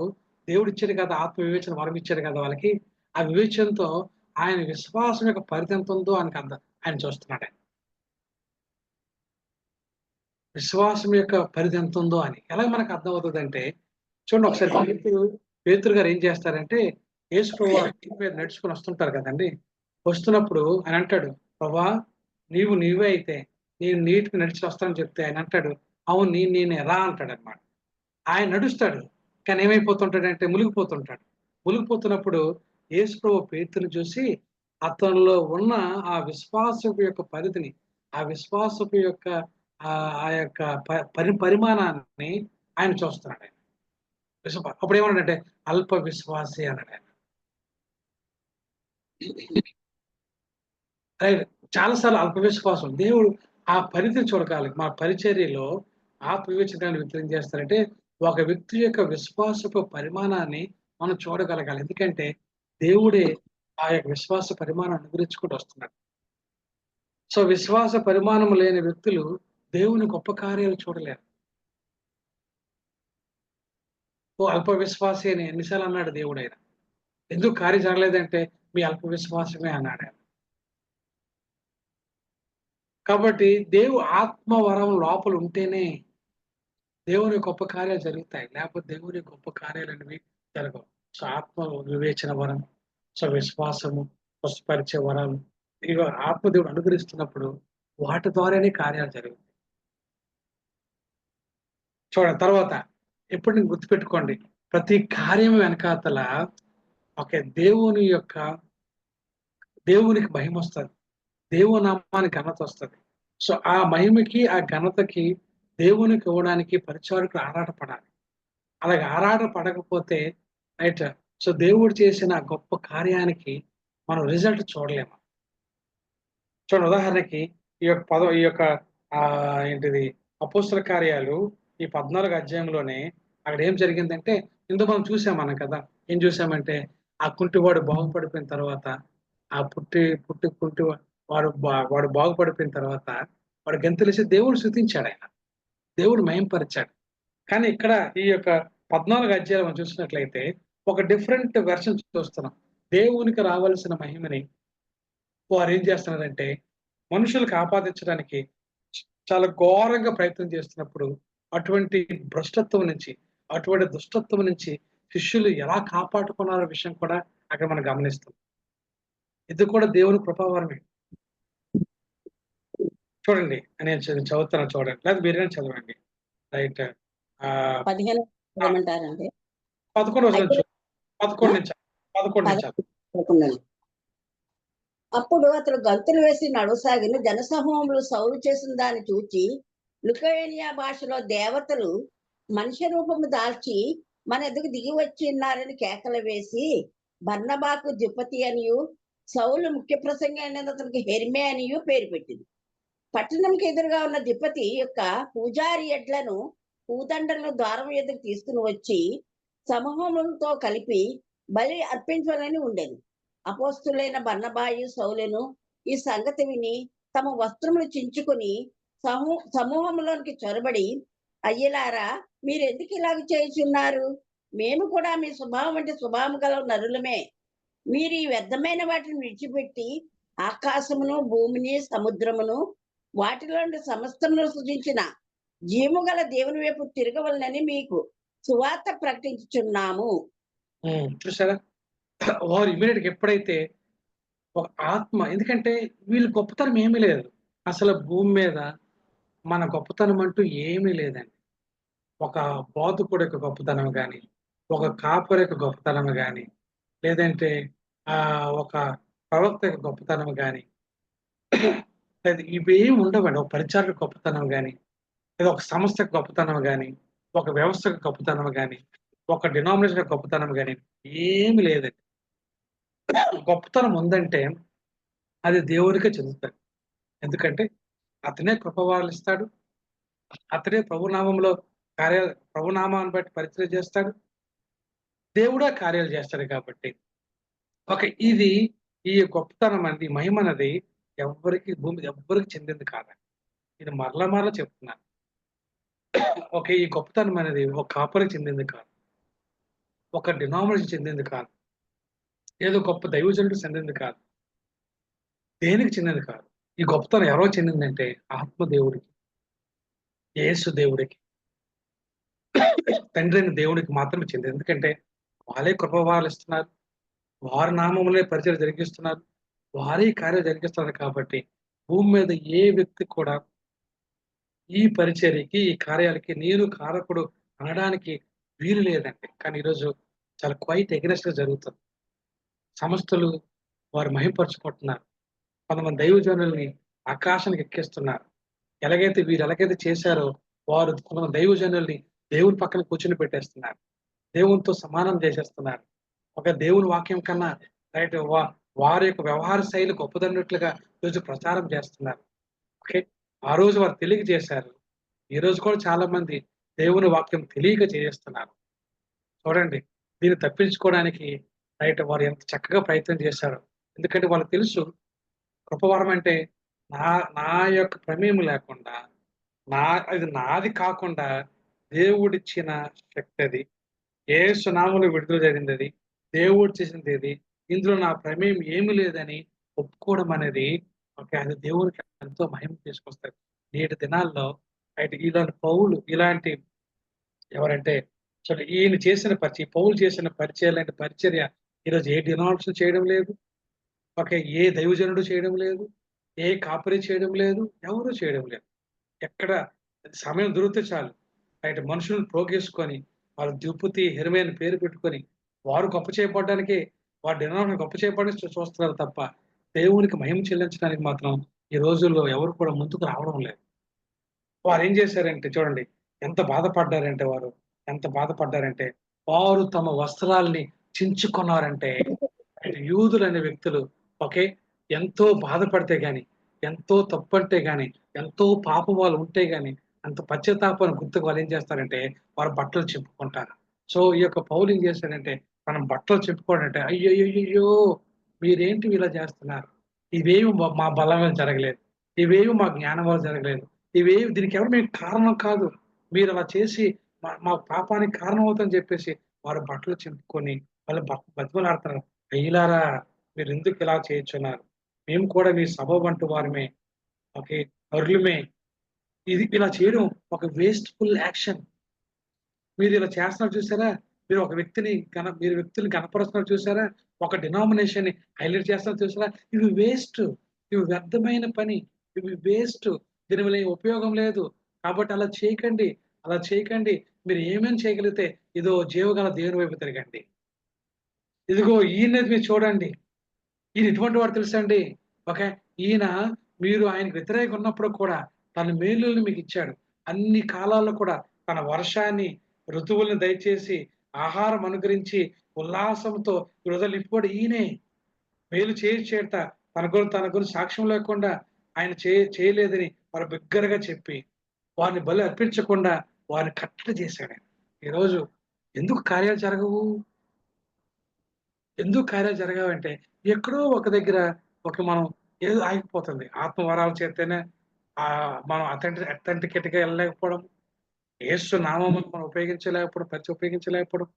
దేవుడు ఇచ్చాడు కదా, ఆత్మ వివేచన వరం ఇచ్చాడు కదా వాళ్ళకి. ఆ వివేచనతో ఆయన విశ్వాసం యొక్క పరిధి ఎంత ఉందో ఆయన చూస్తున్నాడు. విశ్వాసం యొక్క పరిధి ఎంత ఉందో అని ఎలా మనకు అర్థం అవుతుంది అంటే, చూడండి ఒకసారి పేతురు గారు ఏం చేస్తారంటే, యేసు ప్రభువు మీద నడుచుకుని వస్తుంటారు కదండి. వస్తున్నప్పుడు ఆయన అంటాడు, ప్రభా నీవే అయితే నేను నీటికి నడిచి వస్తానని చెప్తే ఆయన అంటాడు, అవును నేను ఎలా అంటాడు అనమాట. ఆయన నడుస్తాడు, కానీ ఏమైపోతుంటాడంటే మునిగిపోతున్నప్పుడు యేసు ప్రభువు పేతురుని చూసి అతనిలో ఉన్న ఆ విశ్వాసపు యొక్క పరిధిని, ఆ విశ్వాసపు యొక్క ఆ యొక్క పరిమాణాన్ని ఆయన చూస్తున్నాడు. ఆయన అప్పుడు ఏమన్నాడంటే అల్ప విశ్వాసి అన్నాడు ఆయన. చాలాసార్లు అల్ప విశ్వాసం, దేవుడు ఆ పరిధిని చూడగాలి. మా పరిచర్యలో ఆత్మ వివేచనాన్ని వ్యక్తం చేస్తారంటే ఒక వ్యక్తి యొక్క విశ్వాసపు పరిమాణాన్ని మనం చూడగలగాలి. ఎందుకంటే దేవుడే ఆ యొక్క విశ్వాస పరిమాణాన్ని అనుగ్రహించుకుంటూ వస్తున్నాడు. సో విశ్వాస పరిమాణం లేని వ్యక్తులు దేవుని గొప్ప కార్యాలు చూడలేరు. అల్ప విశ్వాసి అని ఎన్నిసార్లు అన్నాడు దేవుడు. ఆయన ఎందుకు కార్యం జరగలేదంటే మీ అల్ప విశ్వాసమే అన్నాడు ఆయన. కాబట్టి ఆత్మవరం లోపల ఉంటేనే దేవుని గొప్ప కార్యాలు జరుగుతాయి, లేకపోతే దేవుని గొప్ప కార్యాలు అనేవి జరగవు. సో ఆత్మ వివేచన వరం, సో విశ్వాసము, స్వస్థపరిచే వరాలు, ఇవి ఆత్మదేవుడు అనుగ్రహిస్తున్నప్పుడు వాటి ద్వారానే కార్యాలు జరుగుతాయి. చూడండి తర్వాత ఎప్పుడు గుర్తుపెట్టుకోండి, ప్రతి కార్యం వెనకాతల దేవునికి మహిమ వస్తుంది, దేవుని నామానికి ఘనత వస్తుంది. సో ఆ మహిమకి ఆ ఘనతకి దేవునికి ఇవ్వడానికి పరిచారకులు ఆరాటపడాలి. అలాగే ఆరాటపడకపోతే రైట్, సో దేవుడు చేసిన గొప్ప కార్యానికి మనం రిజల్ట్ చూడలేము. చూడండి ఉదాహరణకి ఈ యొక్క అపోస్తల కార్యాలు ఈ 14వ అధ్యాయంలోనే అక్కడ ఏం జరిగిందంటే, ఇందులో మనం చూసాం కదా. ఏం చూసామంటే ఆ కుంటివాడు బాగుపడిపోయిన తర్వాత, ఆ కుంటి వాడు బాగుపడిపోయిన తర్వాత వాడు గెంతులేసి దేవుడు స్తుతించాడు, ఆయన దేవుడు మహింపరిచాడు. కానీ ఇక్కడ ఈ యొక్క 14వ అధ్యాయం మనం చూసినట్లయితే ఒక డిఫరెంట్ వెర్షన్ చూస్తున్నాం. దేవునికి రావాల్సిన మహిమని వారు ఏం చేస్తున్నారంటే మనుషులకు ఆపాదించడానికి చాలా ఘోరంగా ప్రయత్నం చేస్తున్నప్పుడు అటువంటి భ్రష్టత్వం నుంచి, అటువంటి దుష్టత్వం నుంచి శిష్యులు ఎలా కాపాడుకున్నారో విషయం కూడా అక్కడ మనం గమనిస్తాం. ఇది కూడా దేవుని కృపావరమే. చూడండి నేను చదువుతాను చూడండి, లేదా మీరైనా చదవండి. రైట్. 15 చదవమంటారండి? 11 అయితే 11 నుంచి 11 నుంచి 11. అప్పుడు అతడు గంతులు వేసి నడుసాగిన. జనసమూహములు సౌలు చేసిన దాన్ని చూచి లుకేనియా భాషలో దేవతలు మనిషి రూపము దాల్చి మన ఎదుగు దిగి వచ్చి ఉన్నారని కేకలు వేసి బర్నబాకు దుపతి అనియు సౌలు ముఖ్య ప్రసంగి అనేది అతనికి హెర్మే అనియు పేరు పెట్టింది. పట్టణంకి ఎదురుగా ఉన్న దుపతి యొక్క పూజారి ఎడ్లను పూదండలను ద్వారం ఎదుగు తీసుకుని వచ్చి సమూహములతో కలిపి బలి అర్పించాలని ఉండేది. అపోస్తులైన బర్నబాయు సౌలును ఈ సంగతి విని తమ వస్త్రములు చించుకొని సమూహంలోనికి చొరబడి, అయ్యలారా, మీరెందుకు ఇలాగ చేయుచున్నారు? మేము కూడా మీ స్వభావం అంటే స్వభావం గల నరులమే. మీరు ఈ వ్యర్థమైన వాటిని విడిచిపెట్టి ఆకాశమును భూమిని సముద్రమును వాటిలో సమస్తమును సృజించిన జీవము గల దేవుని వైపు తిరగవలనని మీకు సువార్త ప్రకటించుచున్నాము. చూసారా, వారు ఇమీడియట్గా ఎప్పుడైతే ఒక ఆత్మ, ఎందుకంటే వీళ్ళు గొప్పతనం ఏమీ లేదు అసలు భూమి మీద, మన గొప్పతనం అంటూ ఏమీ లేదండి. ఒక బోధకుడు యొక్క గొప్పతనం కానీ, ఒక కాపరి యొక్క గొప్పతనం కానీ, లేదంటే ఒక ప్రవక్త యొక్క గొప్పతనం కానీ, లేదా ఇవేమి ఉండవండి. ఒక పరిచారక గొప్పతనం కానీ, లేదా ఒక సంస్థ గొప్పతనం కానీ, ఒక వ్యవస్థకు గొప్పతనం కానీ, ఒక డినామినేషన్ గొప్పతనం కానీ ఏమి లేదండి. గొప్పతనం ఉందంటే అది దేవుడికే చెందుతుంది. ఎందుకంటే అతనే కృపవాళ్ళు ఇస్తాడు, అతనే ప్రభునామంలో ప్రభునామాన్ని బట్టి పరిచయం చేస్తాడు, దేవుడే కార్యాలు చేస్తాడు. కాబట్టి ఇది ఈ గొప్పతనం అనేది, మహిమ అనేది ఎవరికి భూమి ఎవ్వరికి చెందింది కాదండి. ఇది మరలా చెప్తున్నాను. ఈ గొప్పతనం అనేది ఒక కాపరికి చెందింది కాదు, ఒక డినామినేషన్ చెందింది కాదు, ఏదో గొప్ప దైవజనుడికి చెందింది కాదు, దేనికి చెందింది కాదు. ఈ గొప్పతనం ఎవరో చెందిందంటే ఆత్మదేవుడికి, యేసు దేవుడికి, తండ్రి అయిన దేవుడికి మాత్రమే చెందింది. ఎందుకంటే వాళ్ళే కృపవాళ్ళు ఇస్తున్నారు, వారి నామములే పరిచయం జరిగిస్తున్నారు, వారే కార్యం జరిగిస్తున్నారు. కాబట్టి భూమి మీద ఏ వ్యక్తి కూడా ఈ పరిచర్యకి, ఈ కార్యాలకి నేను కారకుడు అనడానికి వీలు లేదండి. కానీ ఈరోజు చాలా క్వైట్ ఎగరెస్ట్ గా జరుగుతుంది. సంస్థలు వారు మహింపరుచుకుంటున్నారు, కొంతమంది దైవజనుల్ని ఆకాశానికి ఎక్కిస్తున్నారు. వీరు ఎలాగైతే చేశారో వారు కొంతమంది దైవజనుల్ని దేవుని పక్కన కూర్చొని పెట్టేస్తున్నారు, దేవునితో సమానం చేసేస్తున్నారు. ఒక దేవుని వాక్యం కన్నా రైట్ వారి యొక్క వ్యవహార శైలి గొప్పదన్నట్లుగా ఈరోజు ప్రచారం చేస్తున్నారు. ఆ రోజు వారు తెలియక చేశారు, ఈ రోజు కూడా చాలా మంది దేవుని వాక్యం తెలియక చేస్తున్నారు. చూడండి, దీన్ని తప్పించుకోవడానికి రైట్ వారు ఎంత చక్కగా ప్రయత్నం చేశారు. ఎందుకంటే వాళ్ళకి తెలుసు కృపవరం అంటే నా యొక్క ప్రమేయం లేకుండా, అది నాది కాకుండా దేవుడిచ్చిన శక్తి, అది యేసు నామములో విడుదల జరిగింది, అది దేవుడు చేసింది, ఇది ఇందులో నా ప్రమేయం ఏమి లేదని ఒప్పుకోవడం అనేది అది దేవునికి ఎంతో మహిమ తీసుకొస్తుంది. నేటి దినాల్లో ఇలాంటి పౌలు, ఇలాంటి ఎవరంటే ఈయన చేసిన పౌలు చేసిన పరిచర్య పరిచర్య ఈరోజు ఏ డినామినేషన్ చేయడం లేదు, ఏ దైవజనుడు చేయడం లేదు, ఏ కాపరి చేయడం లేదు, ఎవరు చేయడం లేదు. ఎక్కడ సమయం దొరికితే చాలు మనుషులను ప్రోగేసుకొని వారు దుపతి హెర్మే అని పేరు పెట్టుకొని వారు గొప్ప చేయబడడానికి, వారి డినామినేషన్ గొప్ప చేయబడానికి చూస్తున్నారు తప్ప దేవునికి మహిమ చెల్లించడానికి మాత్రం ఈ రోజుల్లో ఎవరు కూడా ముందుకు రావడం లేదు. వారు ఏం చేశారంటే చూడండి, ఎంత బాధపడ్డారంటే వారు తమ వస్త్రాల్ని చించుకున్నారంటే యూదులు అనే వ్యక్తులు ఎంతో బాధపడితే గాని, ఎంతో తప్పంటే గాని, ఎంతో పాపం వాళ్ళు ఉంటే గాని, అంత పశ్చాత్తాపాన్ని గుర్తుకు వాళ్ళు ఏం చేస్తారంటే వారు బట్టలు చింపుకుంటారు. సో ఈ యొక్క పౌలు ఏం చేశాడంటే మనం బట్టలు చెప్పుకోవాలంటే, అయ్యో మీరేంటి ఇలా చేస్తున్నారు, ఇవేమి మా బలం వల్ల జరగలేదు, ఇవేమి మా జ్ఞానం వల్ల జరగలేదు, ఇవేమి దీనికి ఎవరు మీకు కారణం కాదు, మీరు అలా చేసి మా పాపానికి కారణం అవుతుందని చెప్పేసి వారు బట్టలు చింపుకొని వాళ్ళు బతిమలాడుతున్నారు. అయ్యిలారా, మీరు ఎందుకు ఇలా చేయించున్నారు, మేము కూడా మీ సభ వంటి వారమే, అరులమే. ఇది ఇలా చేయడం ఒక వేస్ట్ఫుల్ యాక్షన్. మీరు ఇలా చేస్తున్నారు చూసారా, మీరు ఒక వ్యక్తిని మీరు వ్యక్తులు కనపరుస్తున్నారు చూసారా, ఒక డినామినేషన్ ని హైలైట్ చేస్తున్నారు చూసారా, ఇవి వేస్ట్, ఇవి వ్యర్థమైన పని, ఇవి వేస్ట్, దీని వల్ల ఏం ఉపయోగం లేదు. కాబట్టి అలా చేయకండి, అలా చేయకండి. మీరు ఏమేమి చేయగలిగితే ఇదో జీవగల దేవుని వైపు తిరగండి. ఇదిగో ఈయన మీరు చూడండి, ఈయన ఎటువంటి వాడు తెలుసండి. ఓకే, ఈయన మీరు ఆయనకు వ్యతిరేకంగా ఉన్నప్పుడు కూడా తన మేలుల్ని మీకు ఇచ్చాడు. అన్ని కాలాల్లో కూడా తన వర్షాన్ని, ఋతువులను దయచేసి ఆహారం అనుగ్రహించి ఉల్లాసంతో హృదయం నింపుకోడు ఈయనే. మేలు చేత తన గురించి సాక్ష్యం లేకుండా ఆయన చేయలేదని వారు బిగ్గరగా చెప్పి వారిని బలి అర్పించకుండా వారిని కట్టడి చేశాడు. ఈరోజు ఎందుకు కార్యాలు జరగవు? ఎందుకు కార్యాలు జరగవంటే ఎక్కడో ఒక దగ్గర మనం ఏదో ఆగిపోతుంది. ఆత్మవరాల చేతనే మనం అథెంటికేట్ గా వెళ్ళలేకపోవడం, యేసు నామమును మనం ఉపయోగించలేకపోవడం,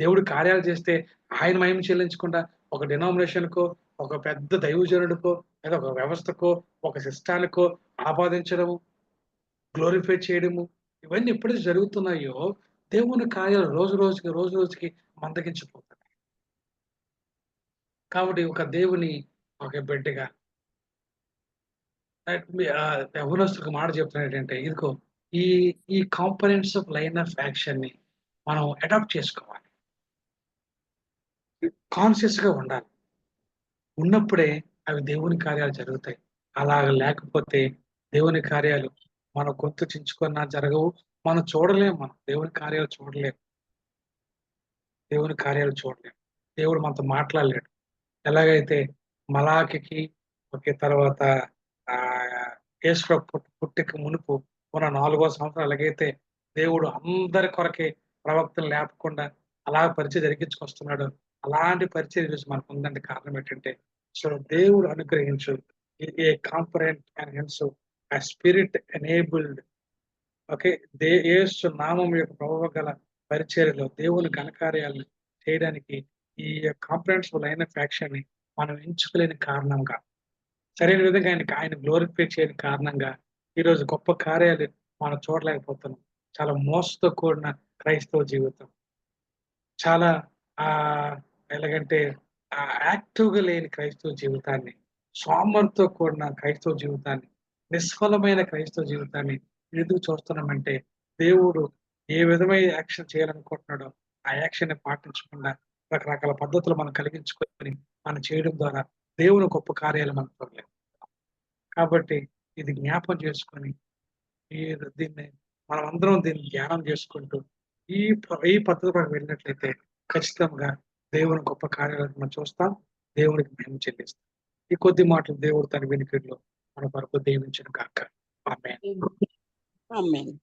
దేవుడు కార్యాలు చేస్తే ఆయన మహిమ చెల్లించకుండా ఒక డినామినేషన్కో, ఒక పెద్ద దైవజనుడికో, లేదా ఒక వ్యవస్థకో, ఒక సిస్టానికో ఆపాదించడము, గ్లోరిఫై చేయడము, ఇవన్నీ ఎప్పుడైతే జరుగుతున్నాయో దేవుని కార్యాలు రోజు రోజుకి మందగించిపోతున్నాయి. కాబట్టి ఒక దేవుని ఒక బిడ్డగా యవనస్తులకు మాట చెప్తున్నా ఏంటంటే, ఇదిగో ఈ ఈ components of line of action ని మనం అడాప్ట్ చేసుకోవాలి. కాన్షియస్ గా ఉండాలి. ఉన్నప్పుడే అవి దేవుని కార్యాలు జరుగుతాయి. అలా లేకపోతే దేవుని కార్యాలు మన గొంతు చించుకున్నా జరగవు. మనం చూడలేము, మనం దేవుని కార్యాలు చూడలేము. దేవుడు మనతో మాట్లాడలేడు. ఎలాగైతే మలాకికి ఒకే తర్వాత యేసు పుట్టికి మునుపు ఉన్న 4వ సంవత్సరం ఎలాగైతే దేవుడు అందరి కొరకే ప్రవక్తలు లేపకుండా అలా పరిచయం జరిగించుకొస్తున్నాడు, అలాంటి పరిచయం ఈరోజు మనకు ఉందంటే కారణం ఏంటంటే, సో దేవుడు అనుగ్రహించు ఏ కాంపరెంట్ అండ్ హెన్స్ ఆ స్పిరిట్ ఎనేబుల్డ్. ఓకే, యేసు నామం యొక్క ప్రభావ గల పరిచర్యలో దేవుని ఘనకార్యాలను చేయడానికి ఈ కాంపరెంట్స్ లైన్ ఆఫ్ యాక్షన్ ని మనం ఎంచుకోలేని కారణంగా, సరైన విధంగా ఆయన గ్లోరిఫై చేయని కారణంగా ఈరోజు గొప్ప కార్యాలు మనం చూడలేకపోతున్నాం. చాలా మోసతో కూడిన క్రైస్తవ జీవితం, చాలా ఎలాగంటే యాక్టివ్గా లేని క్రైస్తవ జీవితాన్ని, సోమరితో కూడిన క్రైస్తవ జీవితాన్ని, నిష్ఫలమైన క్రైస్తవ జీవితాన్ని ఎందుకు చూస్తున్నామంటే, దేవుడు ఏ విధమైన యాక్షన్ చేయాలనుకుంటున్నాడో ఆ యాక్షన్ ని పాటించకుండా రకరకాల పద్ధతులు మనం కలిగించుకొని మనం చేయడం ద్వారా దేవుని గొప్ప కార్యాలు మనం చూడలేము. కాబట్టి ఇది జ్ఞాపం చేసుకొని దీన్ని మనం అందరం దీన్ని ధ్యానం చేసుకుంటూ ఈ పద్ధతి మనం వెళ్ళినట్లయితే ఖచ్చితంగా దేవుని గొప్ప కార్యాలను మనం చూస్తాం, దేవునికి మేము చెల్లిస్తాం. ఈ కొద్ది మాటలు దేవుడు తన వెనుకల్లో మన వరకు దీవించును గాక. ఆమేన్. ఆమేన్.